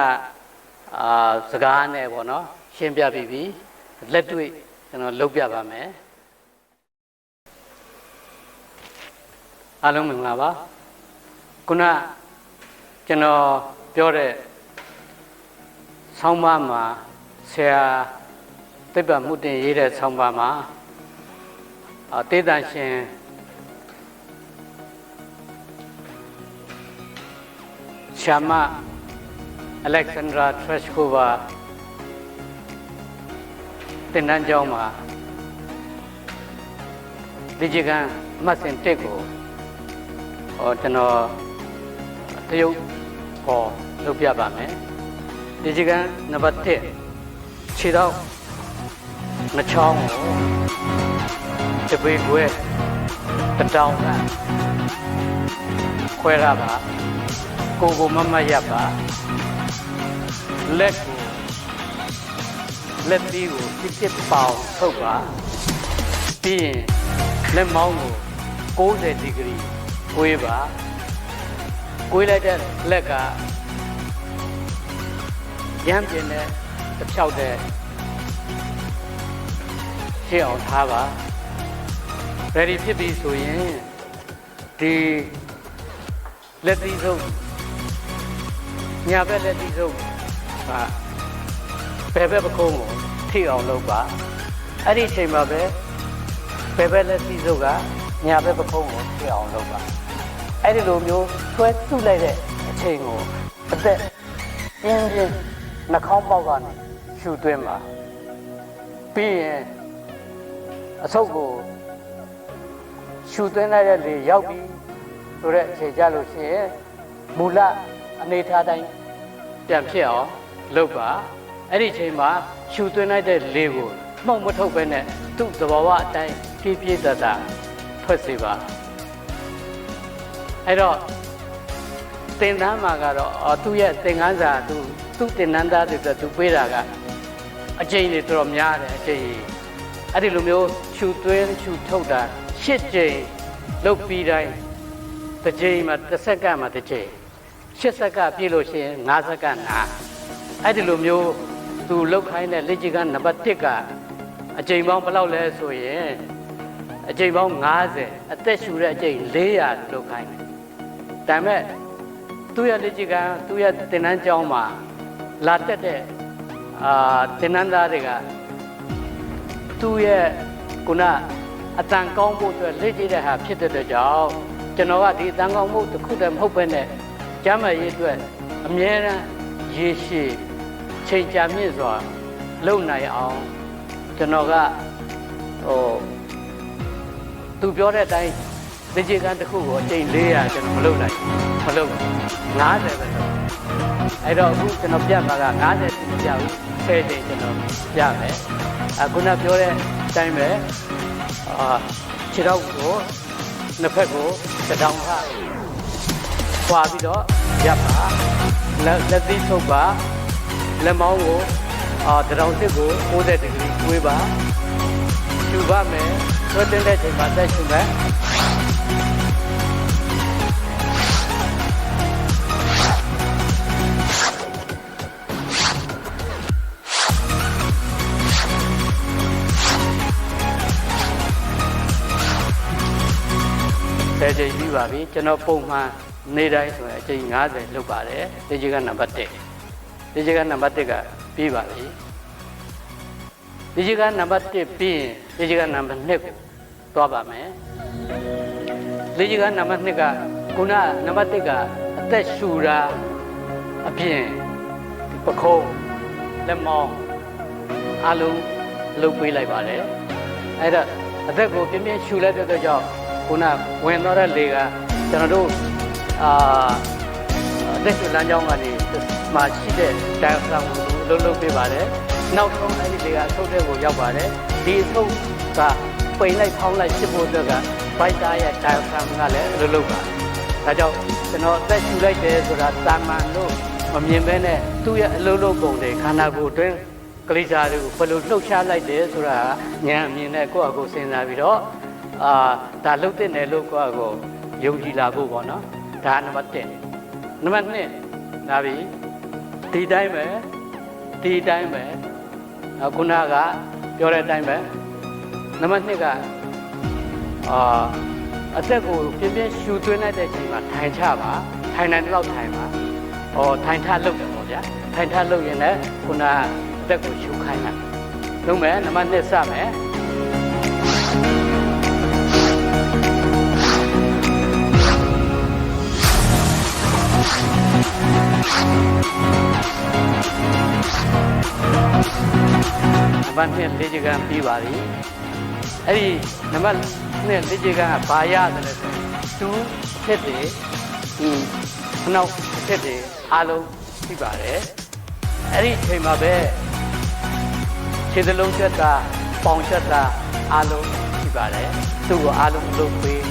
စကားနဲ့ပေါ့နော်ရှင်းပြပြီးပြီလက်တွေ့ကျွန်တော်လုပ်ပြပါမယ်အားလုံးမင်္ဂလာပါခုနကျွန်တော်ပြောတဲ့ဆောင်းပါးမှာဆရာသိပ္ပံမှုတင်ရေးတဲ့ဆောင်းပါးမှာတေးတန်ရှင်ရှာမအလက်ဆန်ဒရာထရက်ကိုဗာတင်နန်းကျောင်းမှာဒီကြကန်မတ်စင်တက်ကိုကျွန်တော်တရုတ်ခေါ်လုပ်ပြပါမယ်ဒီကြကန်နံပါတ်1ခြေတော့နှချောင်းကိုတပေခွဲတတောင်းကခွဲရပါကိုမမရပါလက်ကိုလက်သီးကိုတစ်ပေါင်ထုတ်ပါပြီးရင်လက်မောင်းကို90ဒီဂရီကိုွေးပါကိုွေးလိုက်တဲ့လက်ကရမ်းပြင်းတဲ့တစ်ဖြောက်တဲ့ရှင်းအောင်ထားပါ ready ဖြစ်ပြီဆိုရင်ဒီလက်သီးစုပ်ညာဘက်လက်သီးစုပ်ဘယ်ဘက်ပကုံးကိုထိအောင်လုပ်ပါအဲ့ဒီအချိန်မှာပဲဘယ်ဘက်လက်သီးစုပ်ကညာဘက်ပကုံးကိုထိအောင်လုပ်ပါအဲ့ဒီလိုမျိုးဆွဲစုလိုက်တဲ့အချိန်ကိုအသက်ပြင်းပြင်းနှာခေါင်းပေါက်ကနေရှူသွင်းပါပြီးရင်အဆုပ်ကိုရှူသွင်းလိုက်တဲ့လေရောက်ပြီးဆိုတဲ့အခြေကြလို့ရှိရင်မူလအနေထားတိုင်းပြန်ဖြစ်အောင်လုပ်ပါအဲ့ဒီအချိန်မှာရှူသွင်းလိုက်တဲ့လေကိုမှုန့်မထုတ်ဘဲနဲ့သူ့သဘောဝအတိုင်းပြည့်ပြည့်တတ်တာထွ ထွက်စေပါအဲ့တော့သင်တန်းမှာကတော့သူ့ရဲ့သင်ခန်းစာသူသင်တန်းသားတွေဆိုသူပေးတာကအကျိန်တွေတော်တော်များတယ်အကျိန်အဲ့ဒီလိုမျိုးခြူသွင်းခြူထုတ်တာ8ကြိမ်လုပ်ပြီးတိုင်းတစ်ကြိမ်မှာ10စက္ကန့်မှာတစ်ကြိမ်8စက္ကန့်ပြည့်လို့ရှိရင်5စက္ကန့်နာအဲ့ဒီလိုမျိုးသူလောက်ခိုင်းတဲ့လက်ကျကနံပါတ်1ကအကြိမ်ပေါင်းဘယ်လောက်လဲဆိုရင်အကြိမ်ပေါင်း50အသက်ရှူတဲ့အကြိမ်400လောက်ခိုင်းတယ်ဒါပေမဲ့သူ့ရဲ့လက်ကျကသူ့ရဲ့သင်တန်းကျောင်းမှာလာတက်တဲ့သင်တန်းသားတွေကသူ့ရဲ့ခုနအတန်ကောင်းဖို့အတွက်လက်ကျတဲ့ဟာဖြစ်တဲ့ကြောင့်ကျွန်တော်ကဒီအတန်ကောင်းမှုတစ်ခုတည်းမဟုတ်ဘဲနဲ့ကျမ်းမာရေးအတွက်အမြဲတမ်းရေရှည်ချိန်ကြာမြင့်စွာလုပ်နိုင်အောင်ကျွန်တော်ကသူပြောတဲ့အတိုင်းလက်ကျကန်တစ်ခုကိုအချိန်400ကျွန်တော်မလုပ်နိုင်မလုပ်50ပဲအဲ့တော့အခုကျွန်တော်ပြတ်မှာက50တိကျဘူး10တိကျွန်တော်ပြမယ်အခုနပြောတဲ့အတိုင်းပဲခြေထောက်ကိုနှစ်ဖက်ကိုတောင်ခခွာပြီးတော့ရပ်ပါလက်သီးထုတ်ပါလက်မောင်းကိုတောင်စစ်ကို90ဒီဂရီကွေးပါရှူပါမယ်သွတ်တဲ့ချိန်မှာတက်ရှူမယ်10ကြိမ်ပြီးပါပြီကျွန်တော်ပုံမှန်နေ့တိုင်းဆိုရင်အကြိမ်50လုပ်ပါတယ်ဒီကြိမ်ကနံပါတ်1ဒီကြိမ်ကနံပါတ်1ကပြီးပါပြီဒီကြိမ်ကနံပါတ်1ပြီးရင်ဒီကြိမ်ကနံပါတ်2ကိုသွားပါမယ်ဒီကြိမ်ကနံပါတ်2ကခုနနံပါတ်1ကအသက်ရှူတာအပြင်ပခုံးလက်မောင်းအလုံးလုပ်ပေးလိုက်ပါတယ်အဲ့ဒါအသက်ကိုပြင်းပြင်းရှူလိုက်တဲ့အတွက်ကြောင့်ခုနဝင်တော့တဲ့လေကကျွန်တော်တို့လက်ရှိလမ်းကြောင်းကနေမှာရှိတဲ့ဒိုင်ဖရမ်ကိုလုပ်ပေးပါတယ်နောက်ဆုံးအဲ့ဒီလေကအဆုတ်တဲ့ကိုရောက်ပါတယ်ဒီအဆုတ်ကပိန်လိုက်ဖောင်းလိုက်ဖြစ်ဖို့အတွက်ကဘိုက်တာရဲ့ဒိုင်ဖရမ်ကလည်းလုပ်ပါတယ်ဒါကြောင့်ကျွန်တော်သက်ရှူလိုက်တယ်ဆိုတာတာမန်လို့မမြင်ဘဲနဲ့သူ့ရဲ့အလုပ်ပုံတွေခန္ဓာကိုယ်အတွင်းကလေးစားတွေကိုဘယ်လိုလှုပ်ရှားလိုက်တယ်ဆိုတာဉာဏ်အမြင်နဲ့ကိုယ့်အကိုစဉ်းစားပြီးတော့ဒါလုတ်တဲ့နယ်လို့ကိုယ့်အကိုယုံကြည်လာဖို့ပေါ့နော်ဒါနံပါတ်1နံပါတ်2ဒါပြီဒီတိုင်းပဲခုနကပြောတဲ့အတိုင်းပဲနံပါတ်2ကအသက်ကိုပြင်းပြင်းရှူသွင်းလိုက်တဲ့အချိန်မှာထိုင်ချပါထိုင်နိုင်တဲ့လောက်ထိုင်ပါထိုင်ထလုပ်တယ်ပေါ့ဗျာထိုင်ထလုပ်ရင်လည်းခုနအသက်ကိုရှူခိုင်းလိုက်လုပ်မယ်နံပါတ်2စမယ်နံပါတ်2လက်ကျကန်ပြီးပါပြီအဲ့ဒီနံပါတ်2လက်ကျကန်ကဘာရတယ်လဲဆိုသူအဖြစ်တွေခနောက်အဖြစ်တွေအားလုံးရှိပါတယ်အဲ့ဒီအချိန်မှာပဲခြေစလုံးချက်တာပေါင်ချက်တာအားလုံးရှိပါတယ်သူ့ကိုအားလုံးလုပ်ပေး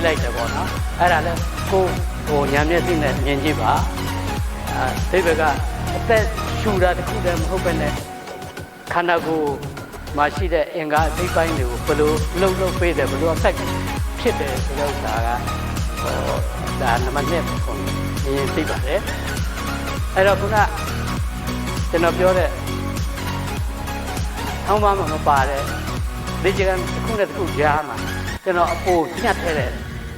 လိုက်တယ်ပေါ့နော်အဲ့ဒါလဲကိုညာမျက်စိနဲ့မြင်ကြည့်ပါဒီဘက်ကအသက်ရှူတာတစ်ခုတည်းမဟုတ်ပဲနဲ့ခန္ဓာကိုယ်မှာရှိတဲ့အင်္ဂါအစိတ်ပိုင်းတွေကိုဘယ်လိုလုပ်ပေးတယ်ဘယ်လိုအဆက်ဖြစ်တယ်ဆိုတဲ့ဥစ္စာကဒါနံပါတ်1ပေါ့မြင်သိပါတယ်အဲ့တော့ခုနကျွန်တော်ပြောတဲ့အောင်းမမပါတဲ့ဒီကြံတစ်ခုနဲ့တစ်ခုကြားမှာကျွန်တော်အပိုညှက်ထဲတဲ့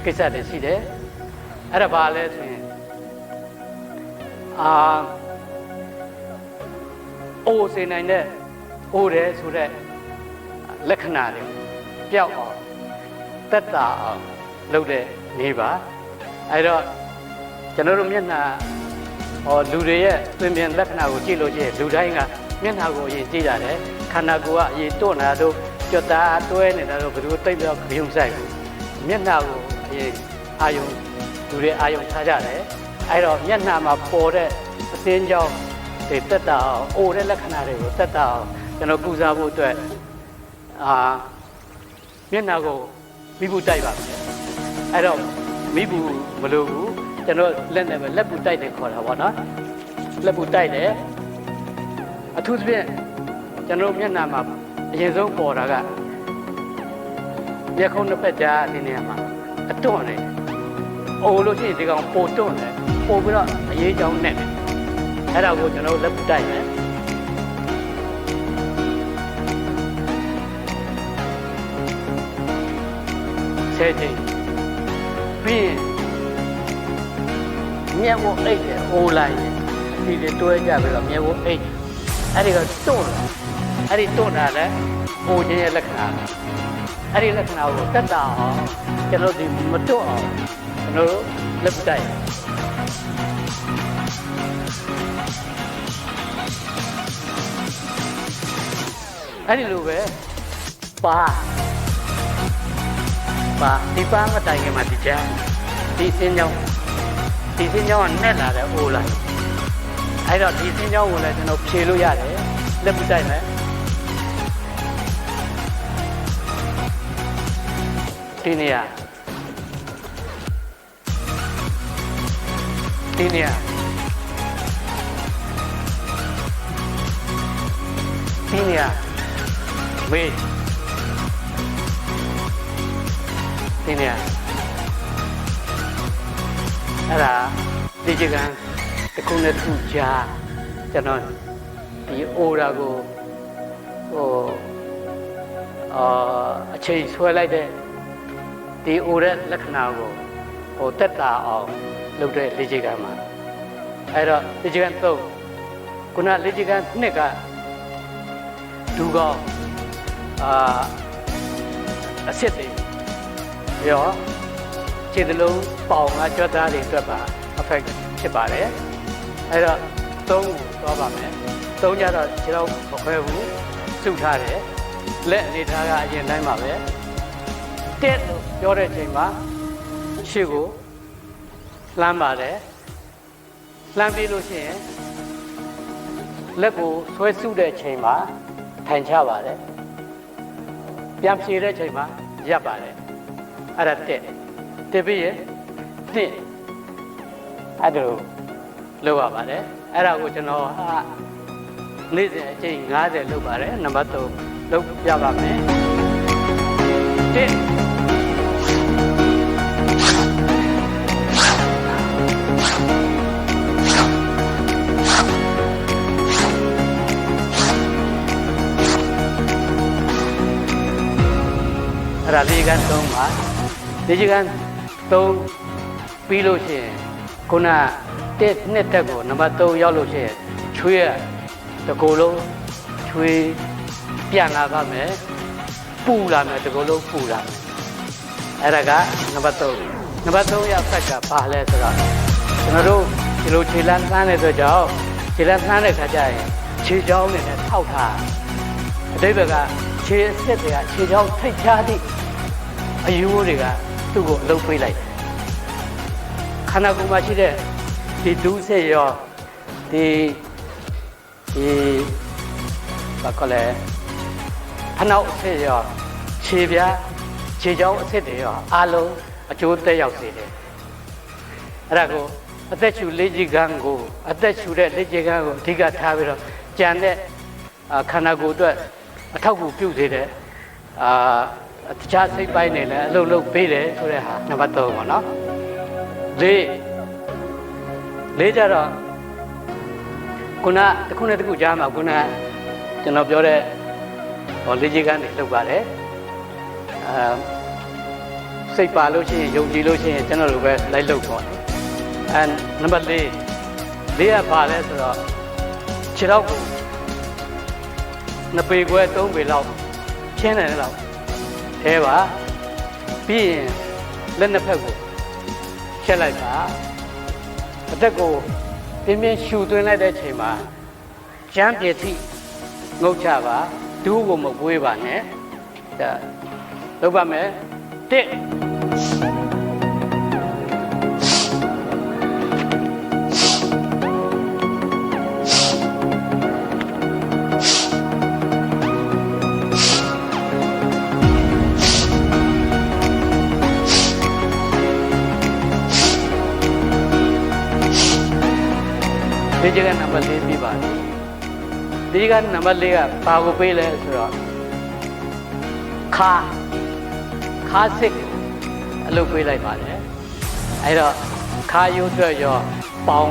ကိစ္စတွေရှိတယ်အဲ့ဒါဘာလဲဆိုရင်အိုစေနိုင်တဲ့အိုတယ်ဆိုတဲ့လက္ခဏာတွေပျောက်အောင်သက်သာအောင်လုပ်တဲ့နေပါအဲ့တော့ကျွန်တော်တို့မျက်နှာလူတွေရဲ့သင်ပြန်လက္ခဏာကိုကြည့်လို့ရှိရင်လူတိုင်းကမျက်နှာကိုအရင်ကြည့်ရတယ်ခန္ဓာကိုယ်ကအရင်တွန့်နေတာတို့ကြွတာတွဲနေတာတို့ဘယ်လိုတိတ်ပြောဂရုစိုက်ဘူးမျက်နှာကိုအရင်အာယုံလူတွေအာယုံထားကြတယ်အဲ့တော့မျက်နှာမှာပေါ်တဲ့အသင်းကြောင်းတွေတက်တာအောင်အိုတဲ့လက္ခဏာတွေကိုတက်တာအောင်ကျွန်တော်ကုစားဖို့အတွက်မျက်နှာကို မိဘူးတိုက်ပါမယ်အဲ့တော့မိဘူးမလို့ဘူးကျွန်တော်လက်နဲ့ပဲလက်ဘူးတိုက်တယ်ခေါ်တာပေါ့နော်လက်ဘူးတိုက်တယ်အထူးသဖြင့်ကျွန်တော်မျက်နှာမှာအရင်ဆုံးပေါ်တာကမျက်ခုံးနှစ်ဖက်ကြားဒီနေရာမှာအတွန့်တယ်အိုလို့ရှိရင်ဒီကောင်ပိုတွန့်တယ်ပိုပြီးတော့အရေးကြောင်းနဲ့အဲ့ဒါကိုကျွန်တော်လက်ဘူးတိုက်မယ်ဆယ်ချိန်ပြီးမြက်ဝအိတ်တယ်အိုလိုက်တယ်ဒီတွေတွဲကြပြီးတော့မြက်ဝအိတ်အဲ့ဒီကတွန့်လာအဲ့ဒီတွန့်တာလဲအိုခြင်းရဲ့လက္ခဏာအဲ့ဒီလက္ခဏာကိုတက်တာအောင်ကျွန်တော်ဒီမတွန့်အောင်ကျွန်တော်တို့လက်တိုက်အဲ့ဒီလိုပဲပါဒီပါမတိုင်ခင်မှာဒီချမ်းဒီစင်းကြောင်းကနဲ့လာတယ်အိုလိုက်အဲ့တော့ဒီစင်းကြောင်းကိုလည်းကျွန်တော်ဖြေလို့ရတယ်လက်ပူတိုက်မယ်ဒီနေရာမေးဒီနေရာအဲ့ဒါဒီကြကန်တစ်ခုနဲ့တစ်ခုကြားကျွန်တော်ဒီအိုရာကိုအချိန်ဆွဲလိုက်တဲ့ဒီအိုတဲ့လက္ခဏာကိုတက်တာအောင်လုပ်တဲ့လေ့ကျင့်ခန်းမှာအဲ့တော့လေ့ကျင့်ခန်း3ခုနလေ့ကျင့်ခန်း2ကဒူကောင်းအစစ်တွေရောခြေသလုံးပေါင်ကကြွက်သားတွေအတွက်ပါ effect ဖြစ်ပါတယ်အဲ့တော့3ကိုသွားပါမယ်3ကြတော့ခြေတော့မခွဲဘူးစုထားတယ်လက်အနေထားကအရင်တိုင်းပါပဲတက်လို့ပြောတဲ့ချိန်မှာရှေ့ကိုလှမ်းပါတယ်လှမ်းပြီးလို့ရှိရင်လက်ကိုဆွဲစုတဲ့ချိန်မှာထိုင်ချပါတယ်ပြန်ဖြေတဲ့ချိန်မှာရပ်ပါတယ်အဲ့ဒါတက်ပြီးရင်တစ်အဲ့ဒါလုပ်ရပါတယ်အဲ့ဒါကိုကျွန်တော်နေ့စဉ်အချိန်90လုပ်ပါတယ်နံပါတ်3လုပ်ပြပါမယ်တစ်အဲ့ဒါလေးက3ပါဒီက3ပြီးလို့ရှိရင်ခုနတက်ကိုနံပါတ်3ရောက်လို့ရှိရင်ချွေးတကူလုံးချွေးပြန်လာပါမယ်ပူလာမယ်တကူလုံးပူလာမယ်အဲ့ဒါကနံပါတ်3နံပါတ်3ရဲ့အဖက်ကဘာလဲဆိုတော့ကျွန်တော်တို့ဒီလိုခြေလမ်းလှမ်းတဲ့ဆိုကြောင့်ခြေလမ်းလှမ်းတဲ့ခါကျရင်ခြေချောင်းနဲ့ထောက်ထားအတိတ်ကခြေအစ်စ်တွေကခြေချောင်းထိတ်ချသည့်အယူတွေကသူ့ကိုအလုပ်ပေးလိုက်ခန္ဓာကိုယ်မှာရှိတဲ့ဒီဒုစက်ရောဒီဘာကလဲဖနှောက်အစ်စ်ရောခြေပြားခြေချောင်းအစ်စ်တွေရောအလုံးအကျိုးသက်ရောက်စေတယ်အဲ့ဒါကိုအသက်ရှူလေ့ကျင့်ခန်းကိုအသက်ရှူတဲ့လေ့ကျင့်ခန်းကိုအဓိကထားပြီးတော့ကြံတဲ့ခန္ဓာကိုယ်အတွက်အထောက်အကူပြုစေတဲ့တခြားစိတ်ပိုင်းတွေလည်းအလုပ်လုပ်ပေးတယ်ဆိုတဲ့ဟာနံပါတ်3ပေါ့နော်လေးကြတော့ခုနတစ်ခုနဲ့တစ်ခုကြားမှာခုနကျွန်တော်ပြောတဲ့လေ့ကျင့်ခန်းတွေလုပ်ပါတယ်စိတ်ပါလို့ရှိရင်ယုံကြည်လို့ရှိရင်ကျွန်တော်တို့ပဲလိုက်လုပ်ပေါ့နံပါတ်4ကပါလဲဆိုတော့ခြေထောက်ကို2ပေခွဲ3ပေလောက်ဖြင်းတယ်လောက်ထဲပါပြီးရင်လက်နှစ်ဖက်ကိုဖြတ်လိုက်ပါအသက်ကိုပြင်းပြင်းရှူသွင်းလိုက်တဲ့ချိန်မှာကျမ်းပြေထိငုတ်ချပါဒူးကိုမပွေးပါနဲ့ဒါလုပ်ပါမယ်တစ် ဒီကနံပါတ်4ပြပါဒီကနံပါတ်4ကဘာကိုပေးလဲဆိုတော့ခါစစ်အလုပ်ပေးလိုက်ပါတယ်အဲ့တော့ခါရိုးအတွက်ရောပေါင်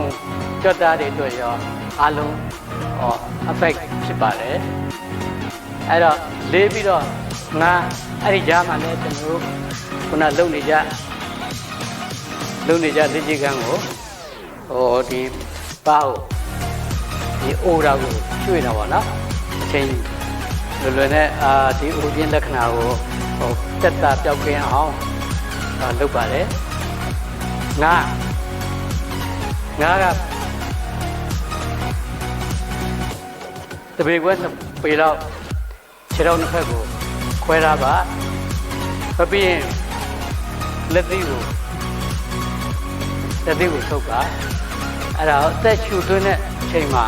ကြွတ်သားတွေအတွက်ရောအလုံးeffect ဖြစ်ပါတယ်အဲ့တော့လေးပြီးတော့ငါအဲ့ဒီကြားမှာလည်းကျွန်တော်တို့ခုနလုံနေကြလေ့ကျင့်ခန်းကိုဒီပါ့ဒီအိုရာကိုကျွေးတာပေါ့နော်အချိန်လွယ်နဲ့ဒီအိုခြင်းလက္ခဏာကိုတက်တာပြောက်ကင်းအောင်လုပ်ပါတယ်ငါကတပေခွဲပေတော့ခြေထောက်နှစ်ဖက်ကိုခွဲထားပါပြီးရင်လက်သီးကိုထုတ်ပါအဲ့ဒါအသက်ရှူသွင်းတဲ့အချိန်မှာ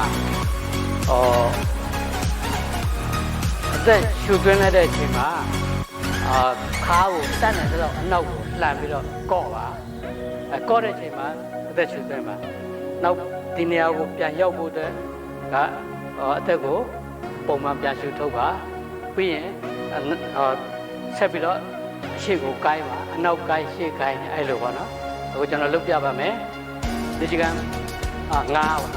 အသက်ရှူသွင်းတဲ့အချိန်မှာခါကိုတတ်နေတော့အနောက်ကိုလှန်ပြီးတော့ကော့ပါကော့တဲ့အချိန်မှာအသက်ရှူသွင်းပါနောက်ဒီနေရာကိုပြန်ရောက်ဖို့အတွက်ကအသက်ကိုပုံမှန်ပြန်ရှူထုတ်ပါပြီးရင်ဆက်ပြီးတော့အရှိကိုကိုင်းပါအနောက်ကိုင်းရှေ့ကိုင်းအဲ့လိုပေါ့နော်အခုကျွန်တော်လုပ်ပြပါမယ်ဒီကံငါးပါ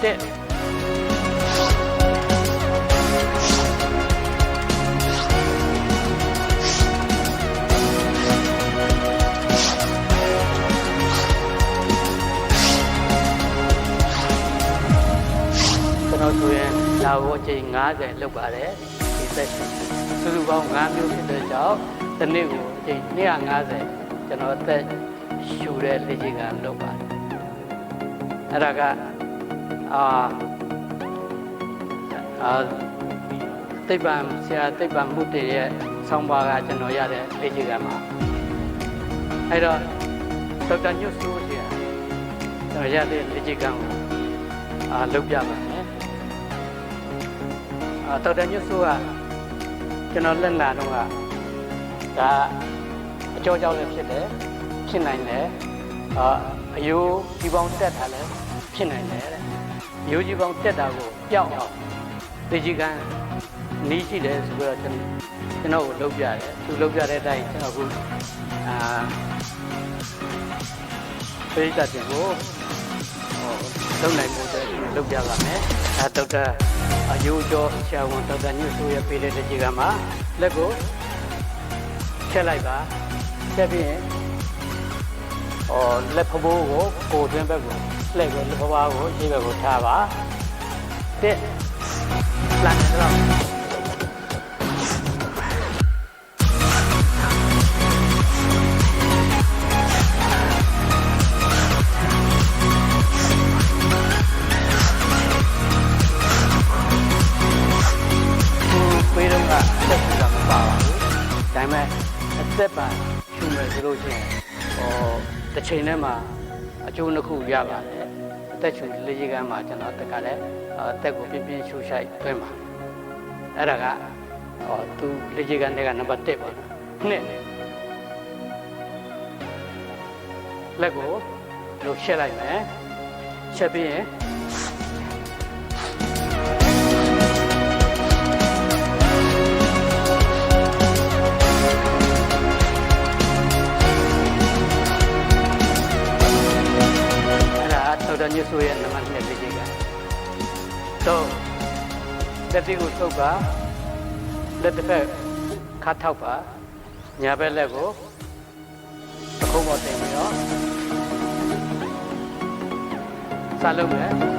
တဲ့ကျွန်တော်ဆိုရင်ဒါကိုအချိန်90လောက်ပါတယ်ဒီသက်စုစုပေါင်း5မျိုးဖြစ်တဲ့ကြောင့်တစ်နေ့ကိုအချိန်250ကျွန်တော်အသက်ရှူတဲ့လေ့ကျင့်ခန်းလုပ်ပါတယ်အဲ့ဒါကသိပ္ပံဆရာသိပ္ပံမှုတည်ရဲ့ဆောင်းပါးကကျွန်တော်ရတဲ့လေ့ကျင့်ခန်းမှာအဲ့တော့ဒေါက်တာညွတ်စိုးဆရာကျွန်တော်ရတဲ့လေ့ကျင့်ခန်းကိုလုပ်ပြပါမယ်ဒေါက်တာညွတ်စိုးကကျွန်တော်လက်နာတော့ဒါအကျော်ကြောင့်လည်းဖြစ်တယ်ဖြစ်နိုင်တယ်အယိုးဒီပေါင်းတက်တာလည်းဖြစ်နိုင်တယ်တဲ့အယိုးကြီးပေါင်းတက်တာကိုပျောက်အောင်လေ့ကျင့်ခန်းနီးရှိတယ်ဆိုတော့ကျွန်တော်ကိုလုပ်ပြတယ်သူလုပ်ပြတဲ့အတိုင်းကျွန်တော်ကပိဋကတ်တင်ကိုလုပ်နိုင်ဖို့လုပ်ပြပါမယ်ဒေါက်တာအယိုးကျော်ဆရာဝန်ဒေါက်တာညွတ်စိုးရဲ့ပေးတဲ့လေ့ကျင့်ခန်းမှာလက်ကိုချက်လိုက်ပါချက်ပြီးရင်လက်ဖဘိုးကိုကိုတွင်းဘက်ကိုလှည့်ကိုလက်ဖဘားကိုခြေဘက်ကိုထားပါတဲ့လမ်းတော့ပေးတော့တက်ပြတာမပါဘူးဒါပေမဲ့အသက်ပါရှူမယ်ဆိုလို့ရှိရင်တစ်ချိန်ထဲမှာအကျိုးတစ်ခုရပါတယ်အသက်ရှူလေ့ကျင့်ခန်းမှာကျွန်တော်တက်ကလည်းအသက်ကိုပြင်းပြင်းရှူရှိုက်သွင်းပါအဲ့ဒါကသူလေ့ကျင့်ခန်းတွေကနံပါတ်1ပါနှစ်လက်ကိုလို့ရှက်လိုက်မယ်ရှက်ပြီးရင်ဒေါက်တာညွတ်စိုးရဲ့နံပါတ်2လေ့ကျင့်ခန်းတော့လက်သီးကိုထုတ်ပါလက်တစ်ဖက်ခါထောက်ပါညာဘက်လက်ကိုအခုံးပေါ်တင်ပြီးတော့စလုပ်မယ်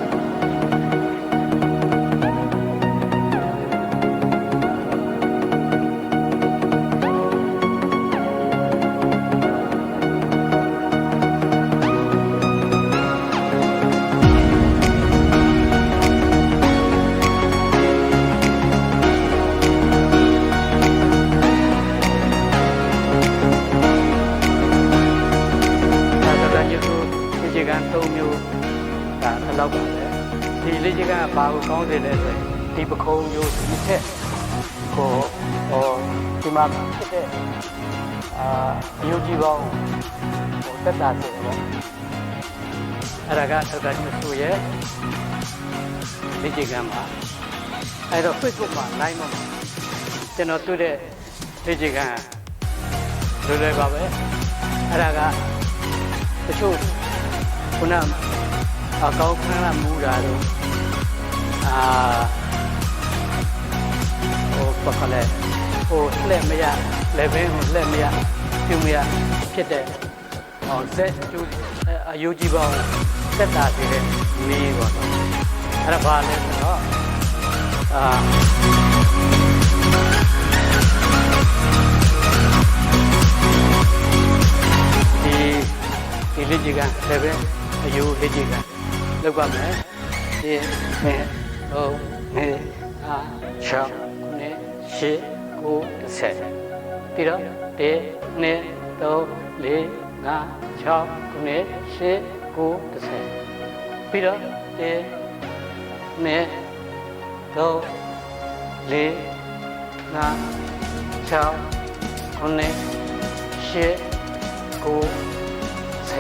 ဘာကိုကောင်းစေလဲဆိုရင်ဒီပခုံးမျိုးဒီထက်ကိုဒီမှာဖြစ်တဲ့အယုတ်ကြီးပေါင်းတက်တာစေတယ်ပေါ့ အဲ့ဒါကဒေါက်တာညွှန်ဆိုရဲ့လေ့ကျင့်ခန်းပါအဲ့တော့ Facebook မှာ live မှာကျွန်တော်တွေ့တဲ့လေ့ကျင့်ခန်းလွယ်ပါပဲအဲ့ဒါကတချို့ခုနအကောင်းခန်းလာမူတာတော့ပတ်ခလဲလက်မရလက်ဘင်းကိုလက်မရပြုံမရဖြစ်တဲ့ဇက်ကျူအယူကြီးပေါင်းသက်တာစီတဲ့မင်းပေါ့နော်အဲ့ဒါဘာလဲဆိုတော့ဒီလေ့ကျင့်ခန်းလက်ဘင်းအယူလေ့ကျင့်ခန်းလုပ်ပါမယ်ဒီပြီးတော့1 2 3 4 5 6 9 10ပြီးတော့1 2 3 4 5 6 9 10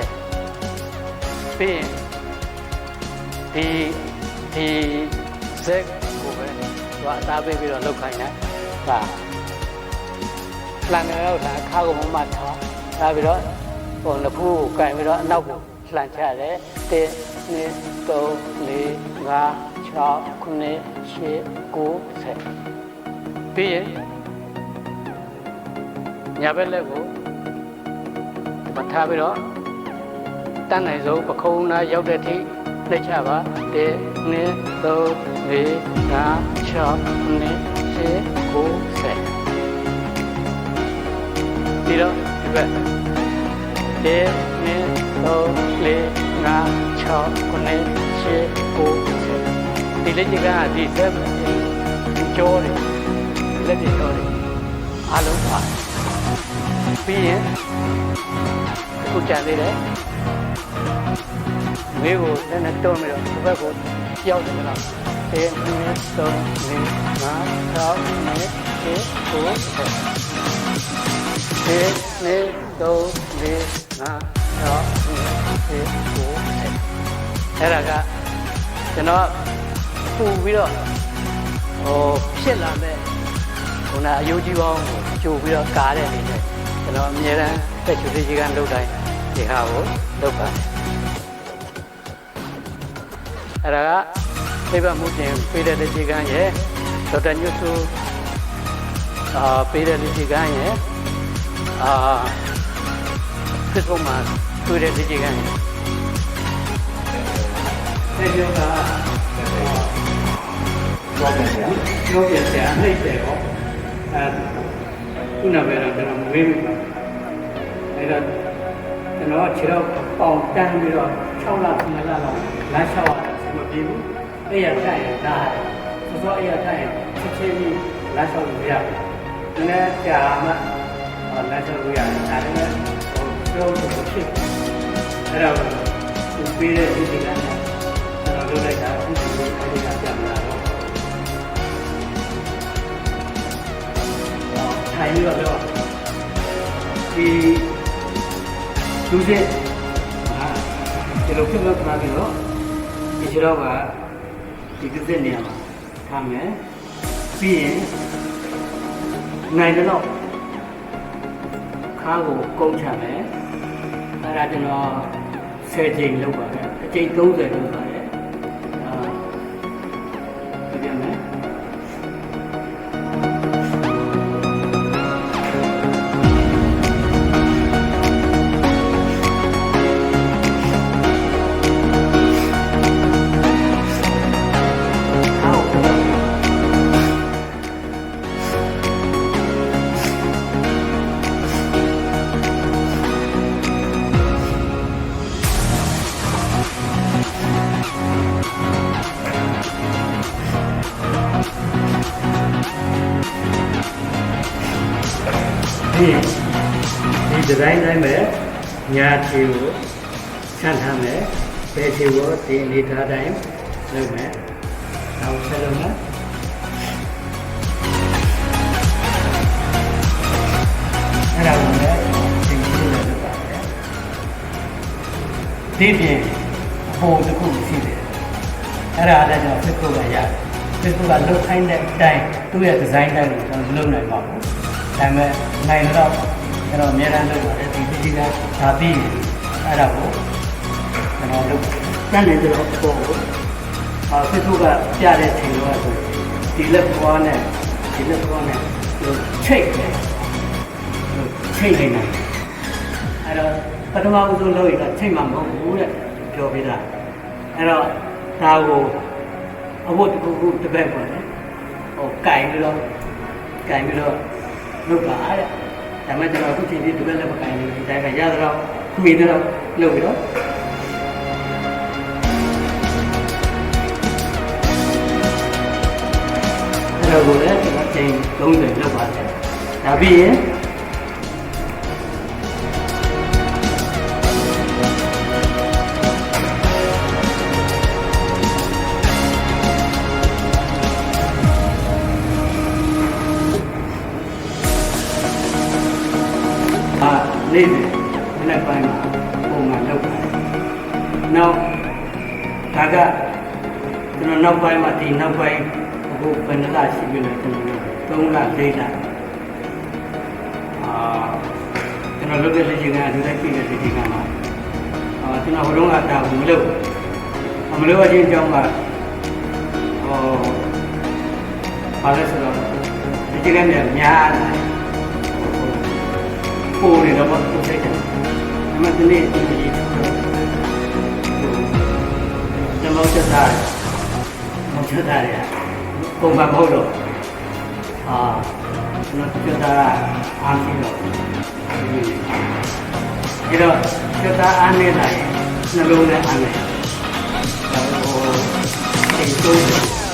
ပြီးဒီဇက်ကိုပဲသူအသားပေးပြီးတော့လောက်ခိုင်းတယ်ဒါလန်နေတော့ဒါခါကုန်မှထားဒါပြီးတော့နှစ်ဖူးကိုကင်ပြီးတော့အနောက်ကိုလှန်ချတယ်1 2 3 4 5 6 9 10ပြီးရင်ညာဘက်လက်ကိုမထားပြီးတော့တန်းနိုင်ဆုံးပခုံးနာရောက်တဲ့ထိနှိပ်ချပါ1 2 3 4 5 6 9 10ပြီးတော့ဒီဘက်1 2 3 4 5 6 9 10ဒီလက်ကျကဒီဆက်ကြောတယ်လက်ကျကြောတယ်အားလုံးပါပြီးရင်အခုကြံသေးတယ်မေးကိုလည်းနဲ့တွန်းပြီးတော့ဒီဘက်ကိုကြောက်တယ်လား1 2 3 4 5 6 9 10 9 အဲ့ဒါကကျွန်တော်ပူပြီးတော့ဖြစ်လာမဲ့ခုနအယုံကြည်ပေါင်းကိုကြိုပြီးတော့ကားတဲ့အနေနဲ့ကျွန်တော်အမြဲတမ်းတက်ချူလေးကြီးကလုပ်တိုင်းဒီဟာကိုလုပ်ပါတယ်အဲ့ဒါကသိပ္ပံမှုတင်ပေးတဲ့လက်ရှိကန်းရဲ့ဒေါက်တာညွှန်စုပေးတဲ့လက်ရှိကန်းရဲ့Facebook မှာတွေ့တဲ့လက်ရှိကန်းရဲ့ဒီလိုကပြောပြစရာနှိမ့်တယ်ပေါ့ခုနပဲတော့ကျွန်တော်မေးမိပါအဲ့တော့ကျွန်တော်ခြေတော့ပေါင်တန်းပြီးတော့6လ9လလောက်လမ်းလျှောက်ရတာစမပြေဘူးအဲ့ရထိုင်ရတာဆိုတော့အဲ့ရထိုင်ချက်ချင်းကြီးလမ်းလျှောက်လို့ရဘူးနည်းကြာမှလမ်းလျှောက်လို့ရတယ်ဒါလည်းပြောလို့ဖြစ်အဲ့တော့သူပေးတဲ့ဒီကနေ့ကျွန်တော်လုပ်လိုက်တာအခုဒီအဲ့ဒီကပြန်လာတော့ထိုင်ပြီးတော့ပြောဒီလူတွေဒီလိုဖြစ်လို့ခါပြီးတော့ဒီခြေတော့ကဒီတစ်စက်နေရာမှာထားမယ်ပြီးရင်နိုင်တော့ခါကိုကုန်းချမယ်အဲ့ဒါကျွန်တော်10ချိန်လုပ်ပါတယ်အချိန်30လုပ်ပါတယ်ဒီပြန်မယ်ဒီဒီဇိုင်းတိုင်းပဲညာခြေကိုဆန့်ထားမယ်ဘယ်ခြေကိုဒီအနေထားတိုင်းလုပ်မယ်နောက်ဆက်လုပ်မယ်အဲ့ဒါကိုလည်းသင်ကြည့်ရလုပ်ပါတယ်ဒီပြင် ပေါ်တစ်ခုရှိတယ်အဲ့ဒါလည်းကျွန်တော် Facebook ကရတယ် Facebook ကလုတ်ခိုင်းတဲ့အတိုင်းသူ့ရဲ့ design တိုင်းကိုကျွန်တော်လုပ်နိုင်ပါဘူးဒါပေမဲ့နိုင်တော့ကျွန်တော်အများအားလုပ်ပါတယ်ဒီဒီကဒါပြီးအဲ့ဒါကိုကျွန်တော်လုပ်တန်းနေတော့ပေါ်ကိုFacebook ကပြတဲ့ချိန်တော့ဆိုဒီလက်ပွားနဲ့ဒီလက်ပွားနဲ့ချိတ်တယ်ချိတ်နေတယ်အဲ့တော့ပထမဦးဆုံးလုပ်ရတာချိတ်မှမဟုတ်ဘူးတဲ့ပြောပြတာအဲ့တော့ဒါကိုအဝတ်တစ်ခုတစ်ပတ်ပေါ့လေဟိုကင်ပြီးတော့လုပ်ပါအဲ့ဒါမှကျွန်တော်အခုချိန်ဒီတစ်ပတ်လည်းမကင်ဘူးဒါကရတော့မိတော့လုပ်ပြီးတော့အဲ့တော့ကိုလည်းကျွန်တော်ချိန်30လုပ်ပါတယ်ဒါပြီးရင်နေ့နေ့ပိုင်းမှာပုံမှန်လုပ်ပါတယ်။နောက်ဒါကကျွန်တော်နောက်ပိုင်းမှာဒီနောက်ပိုင်းအခုဘယ်နှလရှိပြီလဲကျွန်တော်3လ4လကျွန်တော်လုပ်တဲ့လက်ရှိကလူတိုင်းပြည်တဲ့လက်ရှိကမှာကျွန်တော်ဘလုံးကဒါဘူးမလုပ်အချင်းကြောင့်ကဘာလဲဆိုတော့ဒီကနေ့များပိုးနေတော့ဘာလို့ဆိုင်တယ်အမှန်တည်းဒီကြီးကျွန်တော်ချက်သားရပုံမှန်မဟုတ်တော့ကျွန်တော်ချက်သားအားရှိတော့ဒီတော့ချက်သားအားနေလိုက်နှလုံးနဲ့အားနေဟိုစိတ်ဆိုး